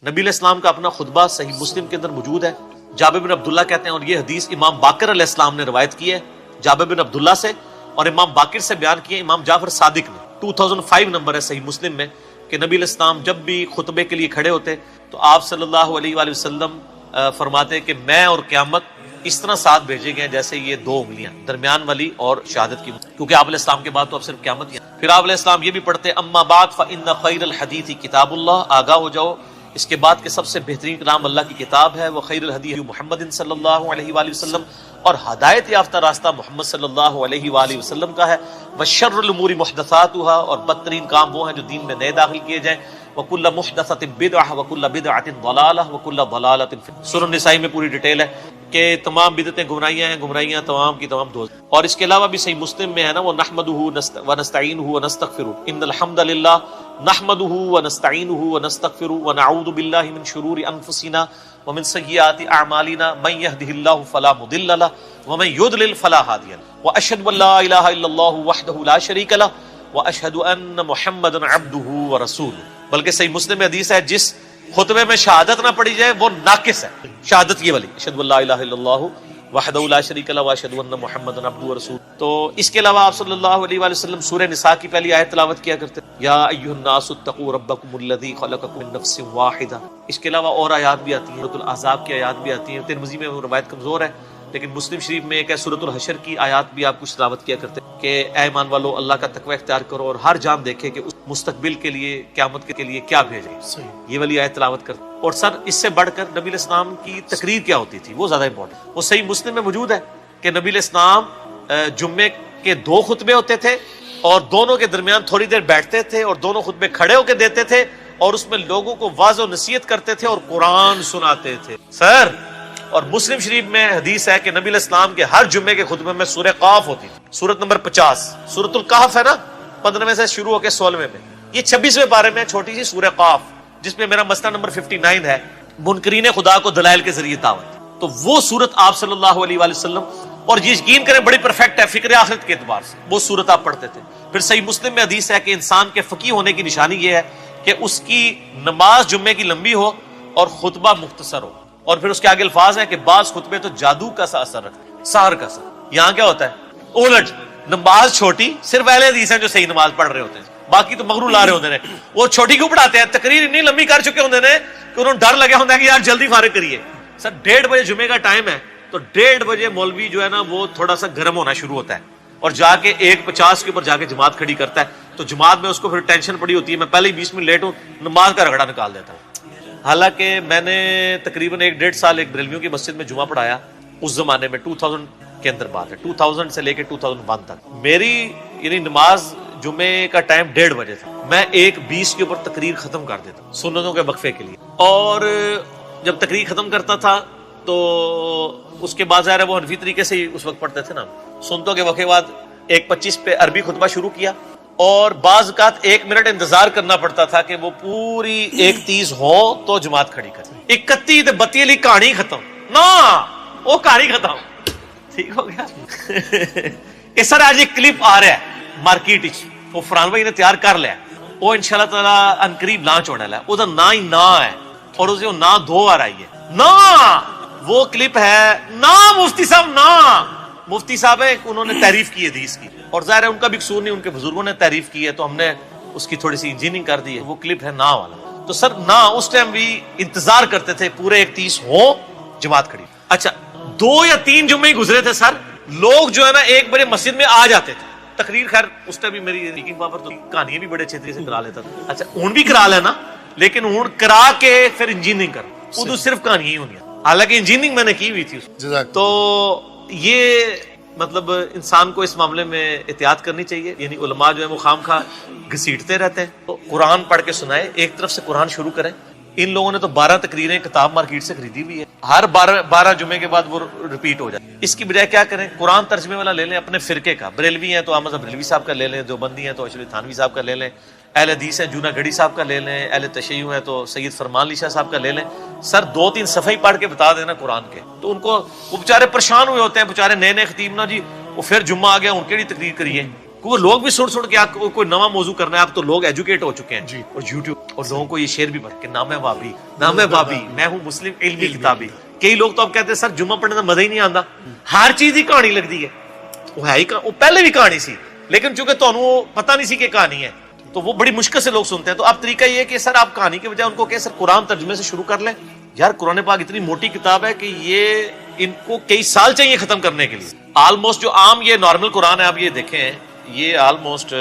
نبی علیہ السلام کا اپنا خطبہ صحیح مسلم کے اندر موجود ہے. جابر بن عبداللہ کہتے ہیں، اور یہ حدیث امام باقر علیہ السلام نے روایت کی ہے جابر بن عبداللہ سے، اور امام باقر سے بیان کیے امام جعفر صادق نے. 2005 نمبر ہے صحیح مسلم میں کہ نبی علیہ السلام جب بھی خطبے کے لیے کھڑے ہوتے تو آپ صلی اللہ علیہ وآلہ وسلم فرماتے کہ میں اور قیامت اس طرح ساتھ بھیجے گئے جیسے یہ دو انگلیاں درمیان والی اور شہادت کی، کیونکہ آپ علیہ السلام کے بعد تو اب صرف قیامت ہی ہے. پھر آپ علیہ السلام یہ بھی پڑھتے اما بعد فإن خیر الحدیث کتاب اللہ، آگاہ ہو جاؤ اس کے بعد کہ سب سے بہترین کلام اللہ کی کتاب ہے، وہ خیر الحدیث محمد صلی اللہ علیہ وآلہ وسلم، اور ہدایت یافتہ راستہ محمد صلی اللہ علیہ وآلہ وسلم کا ہے. وشر الامور محدثاتها، اور بدترین کام وہ ہیں جو دین میں نئے داخل کیے جائیں. وکل محدثۃ بدعہ وکل بدعۃ ضلالہ وکل ضلالۃ فی النار. سورۃ النساء میں پوری ڈیٹیل ہے کہ تمام بدعتیں گمراہیاں ہیں، گمراہیاں تمام کی تمام دوست. اور اس کے علاوہ بھی صحیح مسلم میں ہے نا، وہ نحمدہ ونستعینہ ونستغفرہ، ان الحمد للہ نحمدہ ونستعینہ ونستغفرہ ونعوذ باللہ من شرور انفسنا ومن سیئات اعمالنا من یهده اللہ فلا مضل له ومن یضلل فلا ہادی له واشهد ان لا الہ الا اللہ وحدہ لا شریک له واشهد ان محمدا عبدہ ورسولہ. بلکہ صحیح مسلم میں حدیث ہے جس خطبے میں شہادت نہ پڑھی جائے وہ ناقص ہے. شہادت یہ والی اشہد ان لا الہ الا اللہ وحدہ لا شریک لہ واشہد ان محمدا عبدہ ورسولہ. تو اس کے علاوہ آپ صلی اللہ علیہ وآلہ وسلم سورہ نساء کی پہلی آیت تلاوت کیا کرتے یا ایھا الناس اتقوا ربکم الذی خلقکم من نفس واحدہ. اس کے علاوہ اور آیات بھی آتی ہیں، سورۃ الاحزاب کی آیات بھی آتی ہیں. ترمذی میں وہ روایت کمزور ہے لیکن مسلم شریف میں ایک ہے سورۃ الحشر کی آیات بھی آپ کچھ تلاوت کیا کرتے ہیں کہ اے ایمان والو اللہ کا تقوی اختیار کرو اور ہر جان دیکھے کہ اس مستقبل کے لیے قیامت کے لیے کیا بھیجے. یہ والی آیت تلاوت کرتے. اور سر اس سے بڑھ کر نبی علیہ السلام کی تقریر کیا ہوتی تھی وہ زیادہ امپورٹنٹ. وہ صحیح مسلم میں موجود ہے کہ نبی علیہ السلام جمعے کے 2 خطبے ہوتے تھے اور دونوں کے درمیان تھوڑی دیر بیٹھتے تھے اور دونوں خطبے کھڑے ہو کے دیتے تھے اور اس میں لوگوں کو واعظ و نصیحت کرتے تھے اور قرآن سناتے تھے. سر اور مسلم شریف میں حدیث ہے کہ نبی علیہ السلام کے ہر جمعے کے خطبے میں سورہ قاف ہوتی تھی. سورت نمبر 50 سورۃ القحف ہے نا، 15ویں سے شروع ہو کے 16ویں میں. یہ 26ویں پارے میں چھوٹی سی سورہ قاف جس میں میرا مسئلہ نمبر 59 ہے منکرین خدا کو دلائل کے ذریعے دعوت. تو وہ صورت آپ صلی اللہ علیہ وآلہ وسلم، اور یہ یقین کریں بڑی پرفیکٹ ہے فکر آخرت کے اعتبار سے، وہ صورت آپ پڑھتے تھے. پھر صحیح مسلم میں حدیث ہے کہ انسان کے فقیہ ہونے کی نشانی یہ ہے کہ اس کی نماز جمعے کی لمبی ہو اور خطبہ مختصر ہو. اور پھر اس کے آگے الفاظ ہیں کہ بعض خطبے تو جادو کا سا اثر رکھتے ہیں، سحر کا سا. یہاں کیا ہوتا ہے الٹ، نماز چھوٹی، صرف اہل حدیث ہیں جو صحیح نماز پڑھ رہے ہوتے ہیں، باقی تو مغرور لا رہے ہوتے ہیں. وہ چھوٹی کیوں پڑھاتے ہیں؟ تقریر اتنی لمبی کر چکے ہوتے ہیں کہ انہوں نے ڈر لگا ہوتا ہے کہ یار جلدی فارغ کریے. سر 1:30 بجے جمعے کا ٹائم ہے تو 1:30 بجے مولوی جو ہے نا وہ تھوڑا سا گرم ہونا شروع ہوتا ہے اور جا کے 1:50 کے اوپر جا کے جماعت کھڑی کرتا ہے. تو جماعت میں اس کو پھر ٹینشن پڑی ہوتی ہے، میں پہلے ہی 20 منٹ لیٹ ہوں، نماز کا رگڑا نکال دیتا ہوں. حالانکہ میں نے تقریباً 1.5 سال ایک بریلویوں کی مسجد میں جمعہ پڑھایا اس زمانے میں، 2000 کے اندر بات ہے، 2000 سے لے کے 2001 تک. میری یعنی نماز جمعے کا ٹائم 1:30 بجے تھا، میں 1:20 کے اوپر تقریر ختم کر دیتا سنتوں کے وقفے کے لیے. اور جب تقریر ختم کرتا تھا تو اس کے بعد ظاہر ہے وہ حنفی طریقے سے ہی اس وقت پڑھتے تھے نا، سنتوں کے وقفے بعد 1:25 پہ عربی خطبہ شروع کیا اور بعض اوقات 1 منٹ انتظار کرنا پڑتا تھا کہ وہ پوری 1:30 ہو تو جماعت کھڑی کر. 31 تے 32 والی کہانی ختم نہ، وہ کہانی ختم. ٹھیک ہو گیا. اس طرح آج ایک کلپ آ رہا ہے مارکیٹ وہ فرحان بھائی نے تیار کر لیا، وہ انشاءاللہ تعالی ان قریب لانچ ہونے والا ہے. وہ نا ہی نا ہے اور اسے وہ نا 2 بار آئی ہے نا. وہ کلپ ہے نا مفتی صاحب نا، مفتی صاحب ہے انہوں نے تعریف کی حدیث کی اور ظاہر ہے ان کا بھی قصور نہیں، ان کے بزرگوں نے تعریف کی ہے تو ہم نے اس کی تھوڑی سی انجینئرنگ کر دی ہے. وہ کلپ ہے نا والا. تو سر نا اس ٹائم بھی انتظار کرتے تھے پورے 1:30 ہو جماعت کھڑی. اچھا 2 یا 3 جمعے ہی گزرے تھے سر، لوگ جو ہے نا 1 بجے مسجد میں آ جاتے تھے. تقریر خیر اس ٹائم بھی میری اسپیکنگ پاور تو کہانیاں بھی بڑے اچھے طریقے سے کرا لیتا تھا. اچھا اون بھی کرا لینا لیکن اون کرا کے پھر انجینئرنگ کر ادو صرف کہانیاں ہی ہونی، حالانکہ انجینئرنگ میں نے کی ہوئی تھی. تو یہ مطلب انسان کو اس معاملے میں احتیاط کرنی چاہیے. یعنی علماء جو ہے وہ خام خواہ گھسیٹتے رہتے ہیں. تو قرآن پڑھ کے سنائے، ایک طرف سے قرآن شروع کریں. ان لوگوں نے تو 12 تقریریں کتاب مارکیٹ سے خریدی ہوئی ہے، ہر 12 جمعے کے بعد وہ ریپیٹ ہو جائے. اس کی بجائے کیا کریں، قرآن ترجمے والا لے لیں اپنے فرقے کا. بریلوی ہیں تو احمد بریلوی صاحب کا لے لیں، دیوبندی ہیں تو اشرف تھانوی صاحب کا لے لیں، اہل حدیث ہیں جونا گڑھی صاحب کا لے لیں، اہل تشیع ہیں تو سید فرمان علی شاہ صاحب کا لے لیں. سر 2-3 صفحے ہی پڑھ کے بتا دینا قرآن کے، تو ان کو وہ بیچارے پریشان ہوئے ہوتے ہیں، بیچارے نئے نئے خطیب نا جی، وہ پھر جمعہ آ گیا ان کے لیے تقریر کریے. وہ لوگ بھی سن کے آپ کو کوئی نواں موضوع کرنا ہے. آپ تو لوگ ایجوکیٹ ہو چکے ہیں جی. اور یوٹیوب اور لوگوں کو یہ شعر بھی پڑھ کے نام ہے وابی، نام ہے وابی، میں ہوں مسلم علمی کتابی. کئی لوگ تو اب کہتے ہیں سر جمعہ پڑھنے کا مزہ ہی نہیں آتا، ہر چیز ہی کہانی لگتی ہے. وہ ہے ہی وہ پہلے بھی کہانی سی، لیکن چونکہ تمہیں پتہ نہیں سی کہ کہانی ہے تو وہ بڑی مشکل سے لوگ سنتے ہیں. تو اب طریقہ یہ ہے کہ سر آپ کہانی کے بجائے ان کو کہ سر قرآن ترجمے سے شروع کر لیں. یار قرآن پاک اتنی موٹی کتاب ہے کہ یہ ان کو کئی سال چاہیے ختم کرنے کے لیے. آلموسٹ جو عام یہ نارمل قرآن ہے آپ یہ دیکھیں، یہ آلموسٹ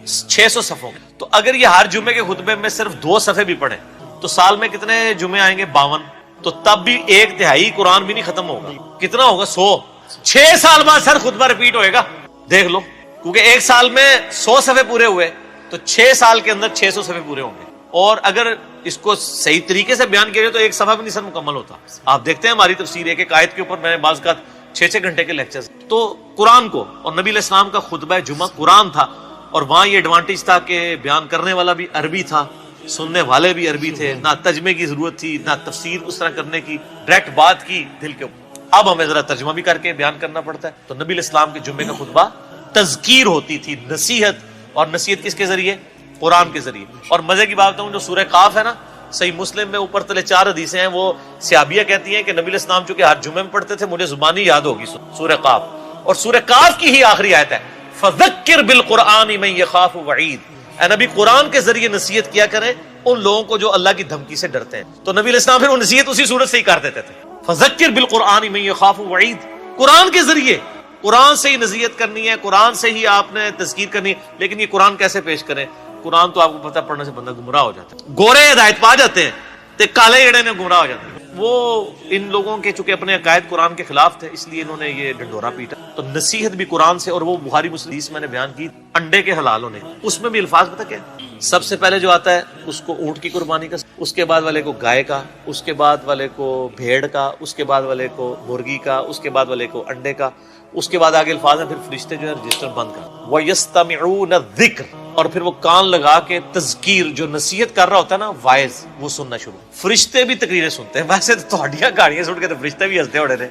600 صفحوں. تو اگر یہ ہر جمعے کے خطبے میں صرف 2 صفحے بھی پڑھیں تو سال میں کتنے جمعے آئیں گے؟ 52. تو تب بھی 1/3 قرآن بھی نہیں ختم ہوگا. کتنا ہوگا؟ 100. 6 سال بعد سر خطبہ ریپیٹ ہوئے گا، دیکھ لو. کیونکہ ایک سال میں 100 صفحے پورے ہوئے تو 6 سال کے اندر 600 صفحے پورے ہوں گے. اور اگر اس کو صحیح طریقے سے بیان کیا جائے تو ایک صفحہ بھی نہیں سر مکمل ہوتا. آپ دیکھتے ہیں ہماری تفسیر ایک ایک آیت کے اوپر میں نے بعض کا 6 گھنٹے کے لیکچرز. تو قرآن کو اور نبی علیہ السلام کا خطبہ جمعہ قرآن تھا، اور وہاں یہ ایڈوانٹیج تھا کہ بیان کرنے والا بھی عربی تھا، سننے والے بھی عربی تھے، نہ ترجمے کی ضرورت تھی نہ تفسیر اس طرح کرنے کی، ڈائریکٹ بات کی دل کے اوپر. اب ہمیں ذرا ترجمہ بھی کر کے بیان کرنا پڑتا ہے. تو نبی علیہ السلام کے جمعے کا خطبہ تذکیر ہوتی تھی، نصیحت. اور نصیحت کس کے ذریعے؟ قرآن کے ذریعے. اور مزے کی بات ہوں، جو سورہ قاف ہے نا، صحیح مسلم میں اوپر تلے 4 حدیثیں ہیں. وہ صحابیہ کہتی ہیں کہ نبی علیہ السلام چونکہ ہر جمعے میں پڑھتے تھے، مجھے زبانی یاد ہوگی سورہ قاف. اور سورہ قاف کی ہی آخری آیت ہے فذکر بالقرآن من یخاف وعید. اے نبی قرآن کے ذریعے نصیحت کیا کریں ان لوگوں کو جو اللہ کی دھمکی سے ڈرتے ہیں. تو نبی علیہ السلام پھر وہ نصیحت اسی صورت سے ہی کر دیتے تھے. فذکر بالقرآن من یخاف وعید. قرآن کے ذریعے، قرآن سے ہی نصیحت کرنی ہے، قرآن سے ہی آپ نے تذکیر کرنی ہے. لیکن یہ قرآن کیسے پیش کریں؟ قرآن تو آپ کو پتہ پڑھنے سے بندہ گمراہ ہو جاتا ہے. گورے ہدایت پا جاتے ہیں تے کالے جڑے نے گمراہ ہو جاتے ہیں. وہ ان لوگوں کے چونکہ اپنے عقائد قرآن کے خلاف تھے، اس لیے انہوں نے یہ ڈنڈورا پیٹا. تو نصیحت بھی قرآن سے. اور وہ بخاری مسلم حدیث میں نے بیان کی انڈے کے حلال ہونے، اس میں بھی الفاظ پتہ کیا ہے؟ سب سے پہلے جو آتا ہے اس کو اونٹ کی قربانی کا، اس کے بعد والے کو گائے کا، اس کے بعد والے کو بھیڑ کا، اس کے بعد والے کو مرغی کا، اس کے بعد والے کو انڈے کا. اس کے بعد آگے الفاظ ہیں پھر فرشتے جو ہے رجسٹر بند کر وَيَسْتَمِعُونَ الذِّكْرَ. اور پھر وہ کان لگا کے تذکیر، جو نصیحت کر رہا ہوتا ہے نا وائز، وہ سننا شروع. فرشتے بھی تقریریں سنتے ہیں. ویسے تو تہاڈیاں گاڑیاں سن کے تو فرشتے بھی ہنستے ہوڑے نے،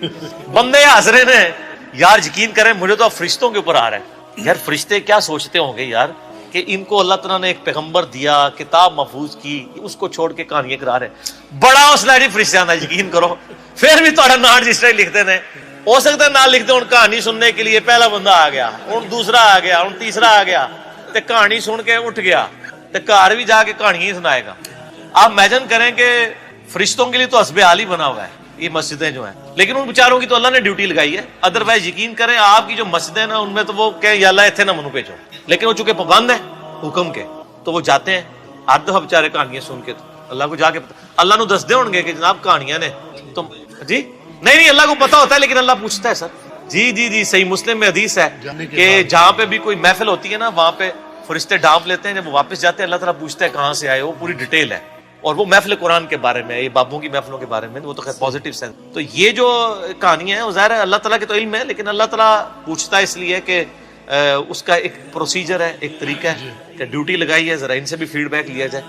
بندے ہنس رہے ہیں. یار یقین کریں مجھے تو اب فرشتوں کے اوپر آ رہا ہے. یار فرشتے کیا سوچتے ہوں گے یار کہ ان کو اللہ تعالیٰ نے ایک پیغمبر دیا، کتاب محفوظ کی، اس کو چھوڑ کے کہانیاں کرا رہے ہیں. بڑا حوصلہ ہے فرشتیاں دا، یقین کرو. پھر بھی تہاڈا نام رجسٹر لکھتے ہیں. ہو سکتا ہے نہ لکھتے ہوں کہانی سننے کے لیے پہلا بندہ آ گیا، ہوں دوسرا آ گیا، ہوں تیسرا آ گیا، تے کہانی سن کے اٹھ گیا تے گھر بھی جا کے کہانی ہی سنائے گا. آپ امیجن کریں کہ فرشتوں کے لیے تو حسب حال ہی بنا ہوا ہے یہ مسجدیں جو ہیں، لیکن ان بیچاروں کی تو اللہ نے ڈیوٹی لگائی ہے. ادروائز یقین کریں آپ کی جو مسجدیں نا ان میں تو وہ کہیں یا اللہ اتنے نہ منو بھیجو، لیکن وہ چونکہ پابند ہیں حکم کے تو وہ جاتے ہیں. ہر دفعہ بیچارے کہانیاں سن کے اللہ کو جا کے اللہ نو دستے ہوں گے کہ جناب کہانیاں نے تم جی نہیں اللہ کو پتا ہوتا ہے، لیکن اللہ پوچھتا ہے. سر جی صحیح مسلم میں حدیث ہے کہ جہاں پہ بھی کوئی محفل ہوتی ہے نا وہاں پہ فرشتے ڈانپ لیتے ہیں. جب وہ واپس جاتے ہیں اللہ تعالیٰ پوچھتا ہے کہاں سے آئے، وہ پوری ڈیٹیل ہے. اور وہ محفل قرآن کے بارے میں، یہ بابوں کی محفلوں کے بارے میں، وہ تو خیر پازیٹیو سینس. تو یہ جو کہانیاں ہیں وہ ظاہر ہے اللہ تعالیٰ کے تو علم ہے، لیکن اللہ تعالیٰ پوچھتا ہے اس لیے کہ اس کا ایک پروسیجر ہے، ایک طریقہ ہے کہ ڈیوٹی لگائی ہے، ذرا ان سے بھی فیڈ بیک لیا جائے.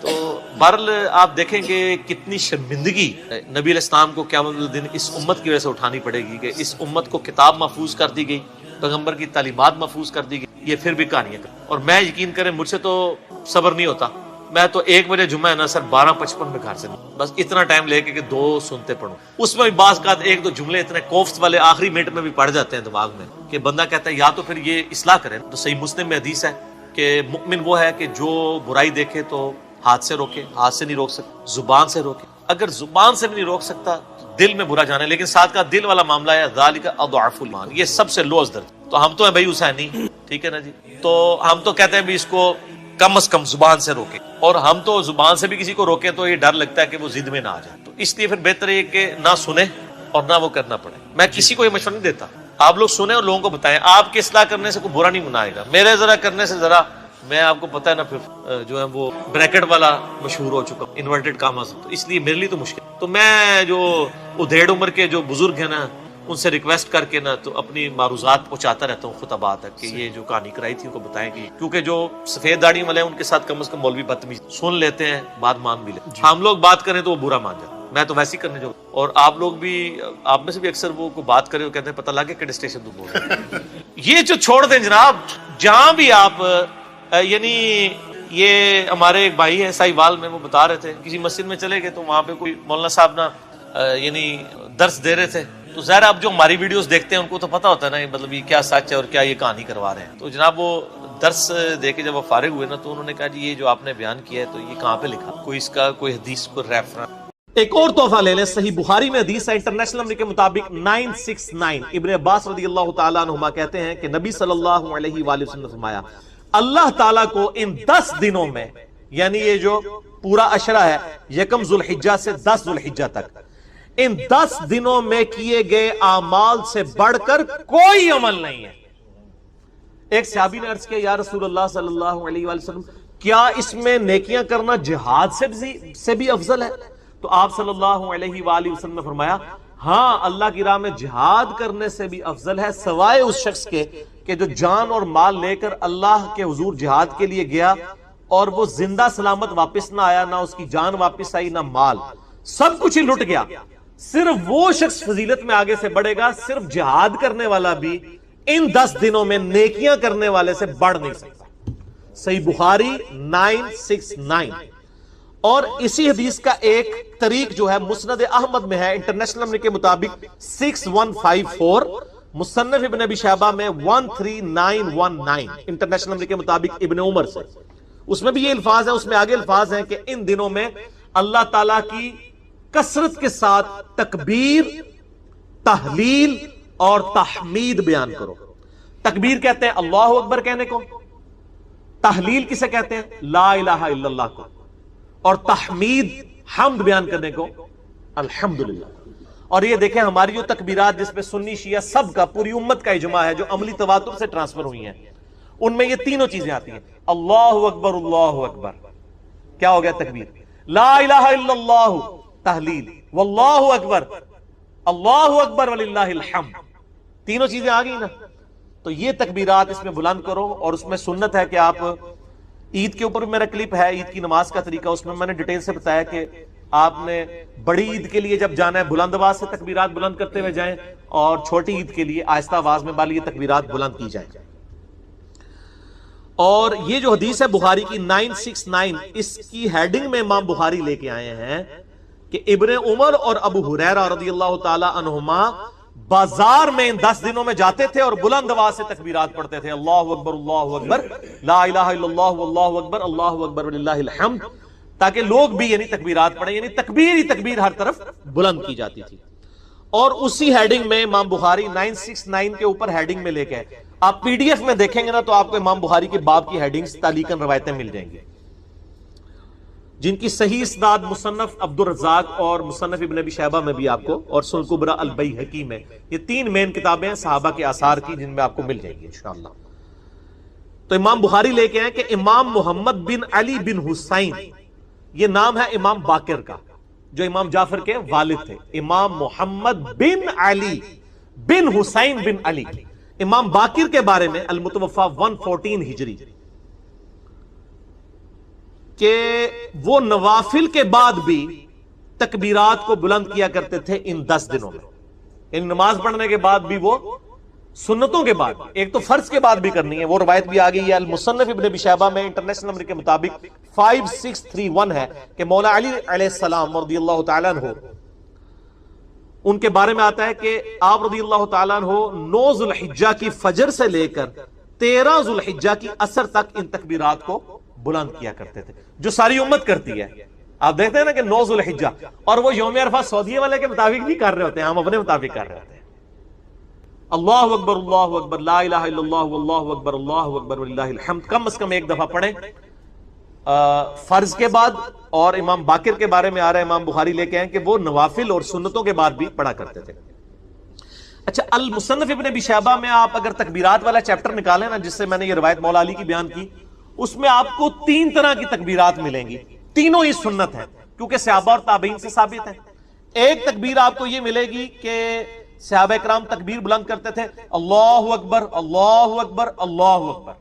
تو بہرحال آپ دیکھیں کہ کتنی شرمندگی نبی علیہ السلام کو قیامت الدین اس امت کی وجہ سے اٹھانی پڑے گی کہ اس امت کو کتاب محفوظ کر دی گئی، پیغمبر کی تعلیمات محفوظ کر دی گئی، یہ پھر بھی کہانیاں. اور میں یقین کریں مجھ سے تو صبر نہیں ہوتا. میں تو 1 بجے جمعہ ہے نا سر 12:55 میں گھر سے بس اتنا ٹائم لے کے کہ 2 سنتے پڑھوں. اس میں بھی بعض کا 1-2 جملے اتنے کوفت والے آخری منٹ میں بھی پڑھ جاتے ہیں دماغ میں کہ بندہ کہتا ہے یا تو پھر یہ اصلاح کرے. تو صحیح مسلم میں حدیث ہے کہ مؤمن وہ ہے کہ جو برائی دیکھے تو ہاتھ سے روکے، ہاتھ سے نہیں روک سکتا، زبان سے روکے. اگر زبان سے بھی نہیں روک سکتا دل میں برا جانے، لیکن ساتھ کا دل والا معاملہ ہے ذالک اضعف الایمان، یہ سب سے لوز درجہ. تو ہم تو ہیں بھائی حسینی، ٹھیک ہے نا جی، تو ہم تو کہتے ہیں بھی اس کو کم از کم زبان سے روکے. اور ہم تو زبان سے بھی کسی کو روکے تو یہ ڈر لگتا ہے کہ وہ ضد میں نہ آ جائے. تو اس لیے پھر بہتر ہے کہ نہ سنیں اور نہ وہ کرنا پڑے. میں کسی کو یہ مشورہ نہیں دیتا، آپ لوگ سنیں اور لوگوں کو بتائیں. آپ کی اصلاح کرنے سے کوئی برا نہیں منائے گا، میرے ذرا کرنے سے ذرا میں آپ کو پتا ہے نا پھر جو ہے وہ بریکٹ والا مشہور ہو چکا انورٹڈ کاماز، تو اس لیے میرے لیے تو مشکل. تو میں جو ادھیڑ عمر کے جو بزرگ ہیں نا ان سے ریکویسٹ کر کے نا تو اپنی معروضات پہنچاتا رہتا ہوں خطبات تک کہ یہ جو کہانی کرائی تھی ان کو بتائیں کہ کیونکہ جو سفید داڑھی والے ہیں ان کے ساتھ کم از کم مولوی بدتمیز سن لیتے ہیں، بات مان بھی لیتے. ہم لوگ بات کریں تو وہ برا مان جاتا، میں تو ویسے ہی کرنے جو. اور آپ لوگ بھی، آپ میں سے بھی اکثر وہ کو بات کرے وہ کہتے ہیں پتہ لگے کہ اسٹیشن تو بول رہے ہیں. یہ جو چھوڑ دیں جناب، جہاں بھی آپ یعنی یہ ہمارے ایک بھائی ہیں ساہیوال میں، وہ بتا رہے تھے کسی مسجد میں چلے گئے تو وہاں پہ کوئی مولانا صاحب نا یعنی درس دے رہے تھے، تو ظاہر اب جو ہماری ویڈیوز دیکھتے ہیں ان کو تو پتہ ہوتا ہے نا مطلب یہ کیا سچ ہے اور کیا یہ کہانی کروا رہے ہیں. تو جناب وہ درس دے کے جب وہ فارغ ہوئے نا تو انہوں نے کہا جی یہ جو آپ نے بیان کیا ہے تو یہ کہاں پہ لکھا، کوئی اس کا کوئی حدیث کو ریفرنس. ایک اور تحفہ لے لیں، صحیح بخاری میں حدیث ہے انٹرنیشنل نمبر کے مطابق 969. ابن عباس رضی اللہ تعالیٰ عنہما کہتے ہیں کہ نبی صلی اللہ علیہ وآلہ وسلم نے فرمایا اللہ تعالیٰ کو ان 10 دنوں میں، یعنی یہ جو پورا عشرہ ہے 1 ذوالحجہ سے 10 ذوالحجہ تک، ان 10 دنوں میں کیے گئے اعمال سے بڑھ کر کوئی عمل نہیں ہے. ایک صحابی نے عرض کیا یا رسول اللہ صلی اللہ علیہ وآلہ وسلم کیا اس میں نیکیاں کرنا جہاد سے بھی افضل ہے؟ تو آپ صلی اللہ علیہ وآلہ وسلم نے فرمایا ہاں اللہ کی راہ میں جہاد کرنے سے بھی افضل ہے، سوائے اس شخص کے کہ جو جان اور مال لے کر اللہ کے حضور جہاد کے لیے گیا اور وہ زندہ سلامت واپس نہ آیا، نہ اس کی جان واپس آئی نہ مال، سب کچھ ہی لٹ گیا. صرف وہ شخص فضیلت میں آگے سے بڑھے گا، صرف جہاد کرنے والا بھی ان 10 دنوں میں نیکیاں کرنے والے سے بڑھ نہیں سکتا. صحیح بخاری 969. اور اسی حدیث کا ایک طریق جو ہے مسند احمد میں ہے انٹرنیشنل نمبر کے مطابق 6154، مصنف ابن ابی شیبہ میں 13919 انٹرنیشنل نمبر کے مطابق ابن عمر سے. اس میں بھی یہ الفاظ ہیں، اس میں آگے الفاظ ہیں کہ ان دنوں میں اللہ تعالیٰ کی کثرت کے ساتھ تکبیر، تحلیل اور تحمید بیان کرو. تکبیر کہتے ہیں اللہ اکبر کہنے کو، تحلیل کسے کہتے ہیں لا الہ الا اللہ کو، اور تحمید حمد بیان کرنے کو الحمدللہ. اور یہ دیکھیں ہماری جو تکبیرات جس پہ سنی شیعہ سب کا پوری امت کا اجماع ہے جو عملی تواتر سے ٹرانسفر ہوئی ہیں، ان میں یہ تینوں چیزیں آتی ہیں. اللہ اکبر اللہ اکبر کیا ہو گیا تکبیر، لا الہ الا اللہ تحلیل، واللہ اکبر اللہ اکبر وللہ الحمد، تینوں چیزیں آ گئی نا. تو یہ تکبیرات اس میں بلند کرو. اور اس میں سنت ہے کہ آپ عید کے اوپر بھی میرا کلپ ہے عید کی نماز کا طریقہ، اس میں نے ڈیٹیل سے بتایا کہ آپ نے بڑی عید کے لیے جب جانا ہے بلند آواز سے تکبیرات بلند کرتے ہوئے جائیں، اور چھوٹی عید کے لیے آہستہ آواز میں یہ تکبیرات بلند کی جائیں. اور یہ جو حدیث ہے بخاری کی 969، اس کی ہیڈنگ میں امام بخاری لے کے آئے ہیں کہ ابن عمر اور ابو ہریرہ رضی اللہ تعالی عنہما بازار میں ان 10 دنوں میں جاتے تھے اور بلند آواز سے تکبیرات پڑھتے تھے، اللہ اکبر لا الہ الا اللہ واللہ اکبر اللہ اکبر وللہ الحمد، تاکہ لوگ بھی یعنی تکبیرات پڑھیں، یعنی تکبیر ہی تکبیر ہر طرف بلند کی جاتی تھی. اور اسی ہیڈنگ میں امام بخاری 969 کے اوپر ہیڈنگ میں لے کے آپ پی ڈی ایف میں دیکھیں گے نا تو آپ کو امام بخاری کے باب کی ہیڈنگز تعلیقاً روایتیں مل جائیں گی، جن کی صحیح اسناد مصنف عبد الرزاق اور مصنف ابن ابی شیبہ میں بھی آپ کو، اور سنن کبری البیہقی میں. یہ 3 مین کتابیں ہیں صحابہ کے آثار کی جن میں آپ کو مل جائیں گی انشاءاللہ. تو امام بخاری لے کے ہیں کہ امام محمد بن علی بن حسین، یہ نام ہے امام باقر کا جو امام جعفر کے والد تھے، امام محمد بن علی بن حسین بن علی. امام باقر کے بارے میں المتوفا 114 ہجری کہ وہ نوافل کے بعد بھی تکبیرات کو بلند کیا کرتے تھے ان 10 دنوں میں. ان نماز پڑھنے کے بعد بھی وہ سنتوں کے بعد، ایک تو فرض کے بعد بھی کرنی ہے، وہ روایت بھی آ گئی ہے المصنف ابن ابی شیبہ میں انٹرنیشنل نمبر کے مطابق 5631 ہے کہ مولا علی علیہ السلام رضی اللہ تعالیٰ عنہ، ان کے بارے میں آتا ہے کہ آپ رضی اللہ تعالیٰ عنہ 9 ذوالحجہ کی فجر سے لے کر 13 ذوالحجہ کی عصر تک ان تکبیرات کو بلند کیا کرتے تھے، جو ساری امت کرتی ہے. آپ دیکھتے ہیں نا کہ 9 ذوالحجہ، اور وہ یوم عرفہ سعودیہ والے کے مطابق نہیں کر رہے ہوتے ہیں، ہم اپنے مطابق کر رہے ہوتے ہیں. اللہ اکبر لا الہ الا اللہ واللہ اکبر اللہ اکبر وللہ الحمد کم از کم ایک دفعہ پڑھیں فرض کے بعد. اور امام باقر کے بارے میں آ رہا ہے امام بخاری لے کے ہیں کہ وہ نوافل اور سنتوں کے بعد بھی پڑھا کرتے تھے. اچھا، المصنف ابن ابی شیبہ میں آپ اگر تکبیرات والا چیپٹر نکالیں نا، جس سے میں نے یہ روایت مولا علی کی بیان کی، اس میں آپ کو 3 طرح کی تکبیرات ملیں گی، تینوں ہی سنت ہیں کیونکہ صحابہ اور تابعین سے ثابت ہیں. ایک تکبیر آپ کو یہ ملے گی کہ صحابہ کرام تکبیر بلند کرتے تھے اللہ اکبر اللہ اکبر اللہ اکبر،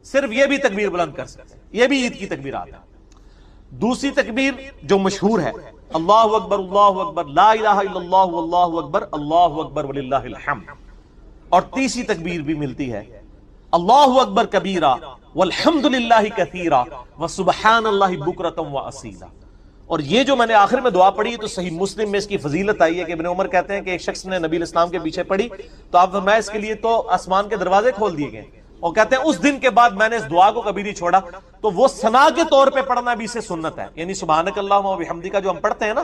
صرف یہ بھی تکبیر بلند کر سکتے ہیں، یہ بھی عید کی تکبیرات ہیں. دوسری تکبیر جو مشہور ہے اللہ اکبر لا الہ الا اللہ واللہ اکبر اللہ اکبر وللہ الحمد. اور تیسری تکبیر بھی ملتی ہے اللہ اکبر کبیرہ والحمد للہ کثیرہ وسبحان اللہ بکرۃ واصیلا. اور یہ جو میں نے آخر میں دعا پڑھی تو صحیح مسلم میں اس کی فضیلت آئی ہے کہ ابن عمر کہتے ہیں کہ ایک شخص نے نبی الاسلام کے پیچھے پڑھی تو آپ فرمایا اس کے لیے تو آسمان کے دروازے کھول دیے گئے، اور کہتے ہیں اس دن کے بعد میں نے اس دعا کو کبھی نہیں چھوڑا. تو وہ ثنا کے طور پہ پڑھنا بھی اسے سنت ہے، یعنی سبحانک اللہم و بحمدک جو ہم پڑھتے ہیں نا،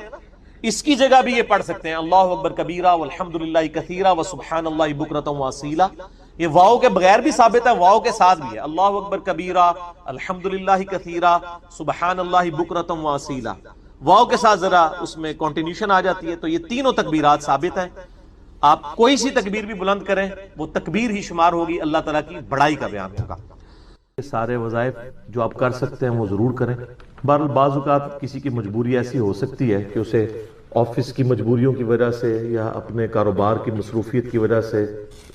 اس کی جگہ بھی یہ پڑھ سکتے ہیں اللہ اکبر کبیرہ والحمد للہ کثیرہ وسبحان اللہ بکرۃ واصیلا. یہ واؤ کے بغیر بھی ثابت ہے، واؤ کے ساتھ بھی ہے، اللہ اکبر کبیرہ الحمد للہ کثیرہ سبحان اللہ بکرۃ واصیلا. واؤ کے ساتھ ذرا اس میں کنٹینیوشن آ جاتی ہے. تو یہ تینوں تکبیرات ثابت ہیں. آپ کوئی سی تکبیر بھی بلند کریں وہ تکبیر ہی شمار ہوگی، اللہ تعالیٰ کی بڑائی کا بیان ہوگا. سارے وظائف جو آپ کر سکتے ہیں وہ ضرور کریں. بہرحال بعض اوقات کسی کی مجبوری ایسی ہو سکتی ہے کہ اسے آفس کی مجبوریوں کی وجہ سے یا اپنے کاروبار کی مصروفیت کی وجہ سے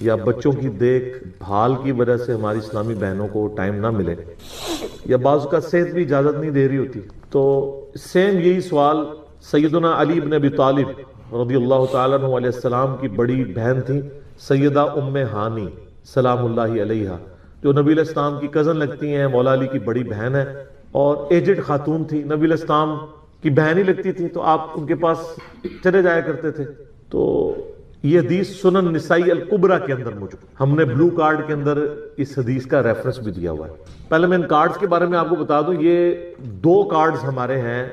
یا بچوں کی دیکھ بھال کی وجہ سے ہماری اسلامی بہنوں کو ٹائم نہ ملے، یا بعض اوقات صحت بھی اجازت نہیں دے رہی ہوتی. تو سیم یہی سوال سیدنا علی بن ابی طالب رضی اللہ تعالیٰ عنہ علیہ السلام کی بڑی بہن تھی سیدہ ام ہانی سلام اللہ علیہا، جو نبی علیہ السلام کی کزن لگتی ہیں، مولا علی کی بڑی بہن ہے اور ایجڈ خاتون تھی، نبی علیہ السلام کی بہن ہی لگتی تھی تو آپ ان کے پاس چلے جایا کرتے تھے. تو یہ حدیث سنن نسائی الکبریٰ کے اندر موجود، ہم نے بلو کارڈ کے اندر اس حدیث کا ریفرنس بھی دیا ہوا ہے. پہلے میں ان کارڈز کے بارے میں آپ کو بتا دوں، یہ 2 کارڈز ہمارے ہیں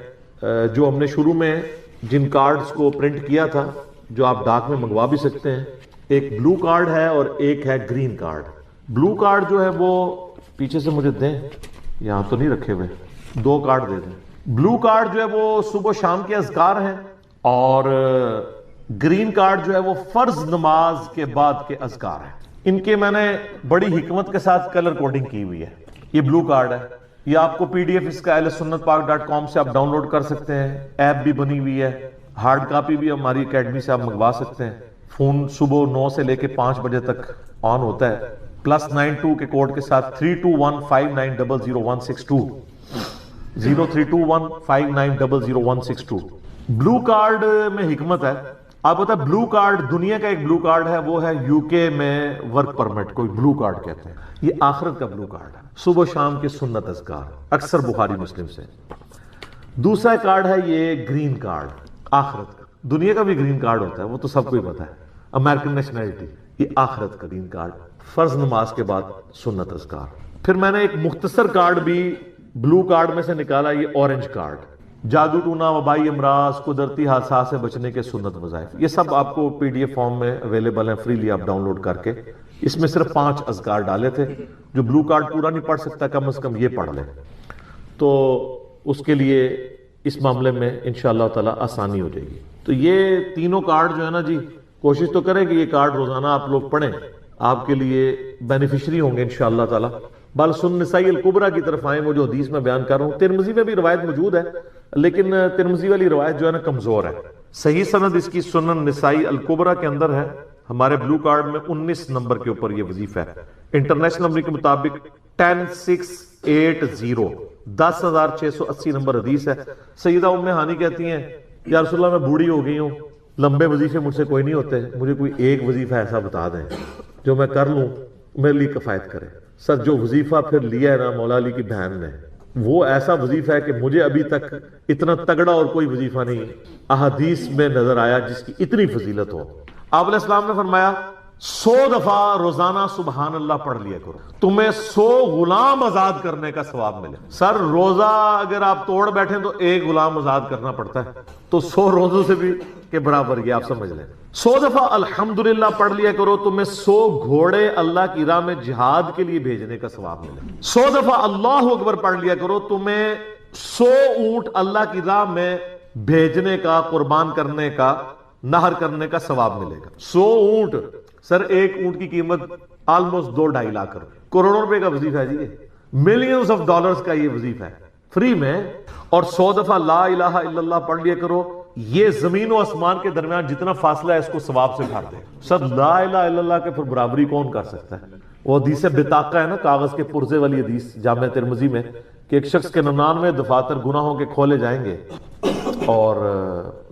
جو ہم نے شروع میں جن کارڈز کو پرنٹ کیا تھا، جو آپ ڈاک میں منگوا بھی سکتے ہیں. ایک بلو کارڈ ہے اور ایک ہے گرین کارڈ. بلو کارڈ جو ہے وہ پیچھے سے مجھے دیں، یہاں تو نہیں رکھے ہوئے، 2 کارڈ دے دیں. بلو کارڈ جو ہے وہ صبح و شام کے اذکار ہیں اور گرین کارڈ جو ہے وہ فرض نماز کے بعد کے اذکار ہیں. ان کے میں نے بڑی حکمت کے ساتھ کلر کوڈنگ کی ہوئی ہے. یہ بلو کارڈ ہے، یہ آپ کو پی ڈی ایف اس کا ahlsunnatpak.com سے آپ ڈاؤن لوڈ کر سکتے ہیں. ایپ بھی بنی ہوئی ہے، ہارڈ کاپی بھی ہماری اکیڈمی سے آپ منگوا سکتے ہیں. فون صبح 9 سے لے کے 5 بجے تک آن ہوتا ہے، +92 کے کوڈ کے ساتھ 32159000162 032159000162. بلو کارڈ میں حکمت ہے. آپ بتا بلو کارڈ دنیا کا ایک بلو کارڈ ہے، وہ ہے یو کے میں ورک پرمٹ، کوئی بلو کارڈ کہتے ہیں. یہ آخرت کا بلو کارڈ ہے، صبح شام کے سنت اذکار، اکثر بخاری مسلم سے. دوسرا کارڈ ہے یہ گرین کارڈ، آخرت کا. دنیا کا بھی گرین کارڈ ہوتا ہے، وہ تو سب کو ہی پتا ہے، امریکن نیشنلٹی. یہ آخرت کا گرین کارڈ، فرض نماز کے بعد سنت اذکار. پھر میں نے ایک مختصر کارڈ بھی بلو کارڈ میں سے نکالا، یہ اورنج کارڈ، جادو ٹونا، وبائی امراض، قدرتی حادثات سے بچنے کے سنت وظائف. یہ سب آپ کو پی ڈی ایف فارم میں اویلیبل ہیں، فریلی آپ ڈاؤن لوڈ کر کے. اس میں صرف 5 اذکار ڈالے تھے. جو بلو کارڈ پورا نہیں پڑھ سکتا کم از کم یہ پڑھ لے، تو اس کے لیے اس معاملے میں انشاءاللہ تعالی آسانی ہو جائے گی. تو یہ تینوں کارڈ جو ہے نا جی، کوشش تو کریں کہ یہ کارڈ روزانہ آپ لوگ پڑھیں، آپ کے لیے بینیفیشری ہوں گے انشاءاللہ تعالی. بال سنن نسائی الکبریٰ کی طرف آئیں، وہ جو حدیث میں بیان کر رہا ہوں. ترمذی میں بھی روایت موجود ہے لیکن ترمذی والی روایت جو ہے نا کمزور ہے. صحیح سند اس کی سنن نسائی الکبریٰ کے اندر ہے. ہمارے بلو کارڈ میں 19 نمبر کے اوپر یہ وظیفہ ہے. انٹرنیشنل نمبر کے مطابق 10680 10680 نمبر حدیث ہے. سیدہ ام ہانی کہتی ہیں یا رسول اللہ میں بوڑھی ہو گئی ہوں، لمبے وظیفے مجھ سے کوئی نہیں ہوتے، مجھے کوئی ایک وظیفہ ایسا بتا دیں جو میں کر لوں میرے لیے کفایت کرے. سر جو وظیفہ پھر لیا ہے نا مولا علی کی بہن نے، وہ ایسا وظیفہ ہے کہ مجھے ابھی تک اتنا تگڑا اور کوئی وظیفہ نہیں احادیث میں نظر آیا جس کی اتنی فضیلت ہو. آپ علیہ السلام نے فرمایا 100 دفعہ روزانہ سبحان اللہ پڑھ لیا کرو، تمہیں 100 غلام آزاد کرنے کا ثواب ملے. سر روزہ اگر آپ توڑ بیٹھیں تو ایک غلام آزاد کرنا پڑتا ہے، تو 100 روزوں سے بھی کے برابر یہ آپ سمجھ لیں. 100 دفعہ الحمدللہ پڑھ لیا کرو، تمہیں 100 گھوڑے اللہ کی راہ میں جہاد کے لیے بھیجنے کا ثواب ملے. 100 دفعہ اللہ اکبر پڑھ لیا کرو، تمہیں 100 اونٹ اللہ کی راہ میں بھیجنے کا، قربان کرنے کا، نہر کرنے کا ثواب ملے گا. 100 اونٹ، سر ایک اونٹ کی قیمت آلموسٹ 2-2.5 لاکھ روپے، کروڑوں روپے کا وظیفہ ہے جی، ملینز آف ڈالرز کا یہ وظیفہ ہے فری میں. اور 100 دفعہ لا الہ الا اللہ پڑھ لیا کرو، یہ زمین و آسمان کے درمیان جتنا فاصلہ ہے اس کو ثواب سے بھر دے. سر لا الہ الا اللہ کے پھر برابری کون کر سکتا ہے؟ وہ حدیث بطاقہ ہے نا، کاغذ کے پرزے والی حدیث جامع ترمذی میں، کہ ایک شخص کے 99 دفاتر گناہوں کے کھولے جائیں گے اور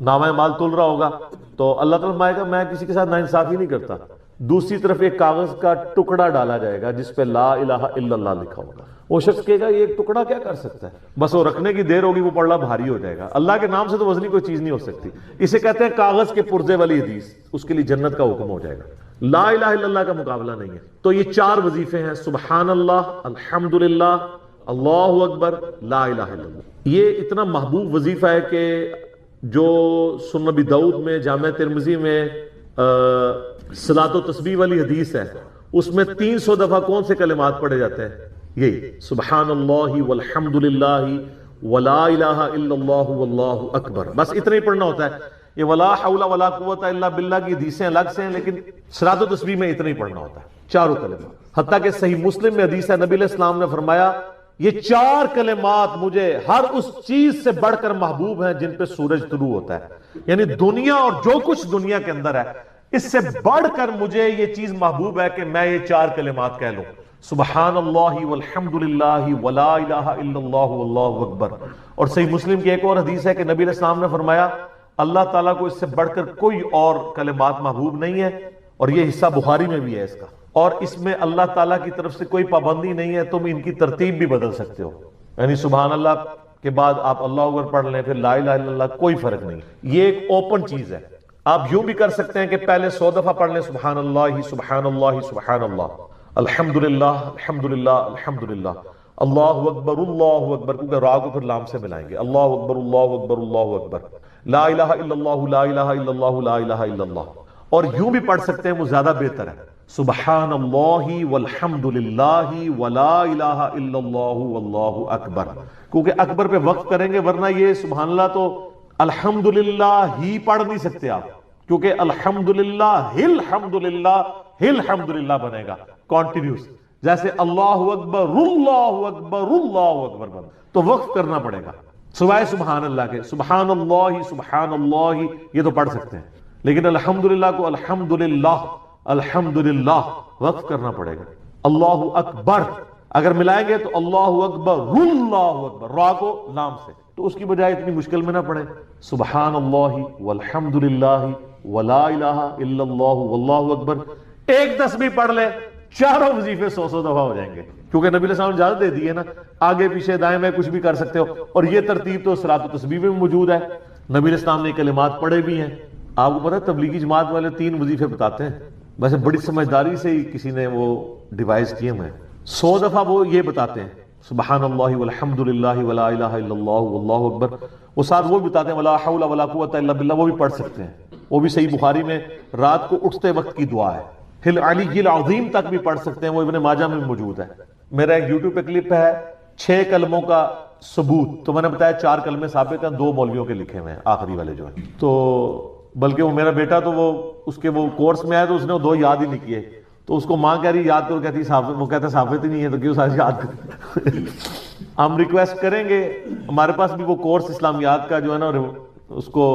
نامہ مال تل رہا ہوگا تو اللہ تعالیٰ فرمائے گا میں کسی کے ساتھ ناانصافی نہیں کرتا، دوسری طرف ایک کاغذ کا ٹکڑا ڈالا جائے گا جس پہ لا الہ الا اللہ لکھا ہوگا. وہ شخص کہے گا یہ ایک ٹکڑا کیا کر سکتا ہے، بس وہ رکھنے کی دیر ہوگی وہ پڑھنا بھاری ہو جائے گا. اللہ کے نام سے تو وزنی کوئی چیز نہیں ہو سکتی. اسے کہتے ہیں کاغذ کے پرزے والی حدیث. اس کے لیے جنت کا حکم ہو جائے گا. لا الہ الا اللہ کا مقابلہ نہیں ہے. تو یہ 4 وظیفے ہیں، سبحان اللہ، الحمدللہ، اللہ اکبر، لا الہ الا اللہ. یہ اتنا محبوب وظیفہ ہے کہ جو سنن ابی داؤد میں، جامع ترمذی میں صلاۃ و تسبیح والی حدیث ہے، اس میں 300 دفعہ کون سے کلمات پڑھے جاتے ہیں؟ یہی سبحان اللہ والحمد للہ ولا الہ الا اللہ واللہ اکبر. بس اتنا ہی پڑھنا ہوتا ہے. یہ ولا حول ولا قوت الا باللہ کی حدیثیں الگ سے ہیں، لیکن صلاۃ و تسبیح میں اتنا ہی پڑھنا ہوتا ہے، 4 کلمات. حتیٰ کہ صحیح مسلم میں حدیث ہے، نبی علیہ السلام نے فرمایا یہ 4 کلمات مجھے ہر اس چیز سے بڑھ کر محبوب ہیں جن پہ سورج طلوع ہوتا ہے. یعنی دنیا اور جو کچھ دنیا کے اندر ہے اس سے بڑھ کر مجھے یہ چیز محبوب ہے کہ میں یہ 4 کلمات کہہ لوں، سبحان اللہ والحمد للہ ولا الہ الا اللہ واللہ اکبر. اور صحیح مسلم کی ایک اور حدیث ہے کہ نبی علیہ السلام نے فرمایا اللہ تعالیٰ کو اس سے بڑھ کر کوئی اور کلمات محبوب نہیں ہے. اور یہ حصہ بخاری میں بھی ہے اس کا، اور اس میں اللہ تعالیٰ کی طرف سے کوئی پابندی نہیں ہے، تم ان کی ترتیب بھی بدل سکتے ہو. یعنی سبحان اللہ کے بعد آپ اللہ اکبر پڑھ لیں، پھر لا الہ الا اللہ، کوئی فرق نہیں. یہ ایک اوپن چیز ہے. آپ یوں بھی کر سکتے ہیں کہ پہلے 100 دفعہ پڑھ لیں سبحان اللہ سبحان اللہ سبحان اللہ، الحمدللہ الحمدللہ الحمدللہ، اللہ اکبر، کیونکہ را کو پھر لام سے ملائیں گے، اللہ اکبر اللہ اکبر اللہ اکبر، لا الہ الا اللہ لا الہ الا اللہ لا الہ الا اللہ. اور یوں بھی پڑھ سکتے ہیں، وہ زیادہ بہتر ہے، سبحان اللہ والحمد للہ ولا الہ الا اللہ واللہ اکبر. کیونکہ اکبر پہ وقف کریں گے، ورنہ یہ سبحان اللہ تو الحمدللہ ہی پڑھ نہیں سکتے آپ، کیونکہ الحمدللہ الحمدللہ بنے گا کانٹینیوس، جیسے اللہ اکبر اللہ اکبر اللہ اکبر بنے. تو وقف کرنا پڑے گا سوائے سبحان اللہ کے. سبحان اللہ یہ تو پڑھ سکتے ہیں، لیکن الحمدللہ کو الحمدللہ وقف کرنا پڑے گا. اللہ اکبر اگر ملائیں گے تو اللہ اکبر را کو لام سے، تو اس کی بجائے اتنی مشکل میں نہ پڑے. سبحان اللہ والحمدللہ ولا الہ الا اللہ واللہ اکبر. ایک تسبیح پڑھ لے، 4 وظیفے 100 دفعہ ہو جائیں گے، کیونکہ نبی علیہ السلام نے اجازت دے دی ہے نا، آگے پیچھے دائیں میں کچھ بھی کر سکتے ہو. اور یہ ترتیب تو صلاۃ و تسبیح میں موجود ہے. نبی علیہ السلام نے کلمات پڑھے بھی ہیں. آپ کو پتہ ہے تبلیغی جماعت والے 3 وظیفے بتاتے ہیں، ویسے بڑی سمجھداری سے ہی کسی نے وہ ڈیوائز کیے ہوئے ہیں. 100 دفعہ وہ یہ بتاتے ہیں سبحان اللہ والحمد للہ ولا الہ الا اللہ واللہ اکبر. وہ ساتھ وہ بھی بتاتے ہیں ولا حول ولا قوت الا باللہ، وہ بھی پڑھ سکتے ہیں. وہ بھی صحیح بخاری میں رات کو اٹھتے وقت کی دعا ہے. ہل علی العظیم تک بھی پڑھ سکتے ہیں، وہ ابن ماجہ میں موجود ہے. میرا ایک یوٹیوب پہ کلپ ہے 6 کلموں کا ثبوت، تو میں نے بتایا 4 کلمے ثابت ہیں، 2 مولویوں کے لکھے ہوئے ہیں آخری والے جو ہیں. تو بلکہ وہ میرا بیٹا تو وہ اس کے وہ کورس میں آیا تو اس نے 2 یاد ہی نہیں کیے، تو اس کو ماں کہہ رہی یاد کرو، کہتی ثابت، وہ کہتا ثابت ہی نہیں ہے تو کیوں ساری یاد کریں. ہم ریکویسٹ کریں گے، ہمارے پاس بھی وہ کورس اسلامیات کا جو ہے نا اس کو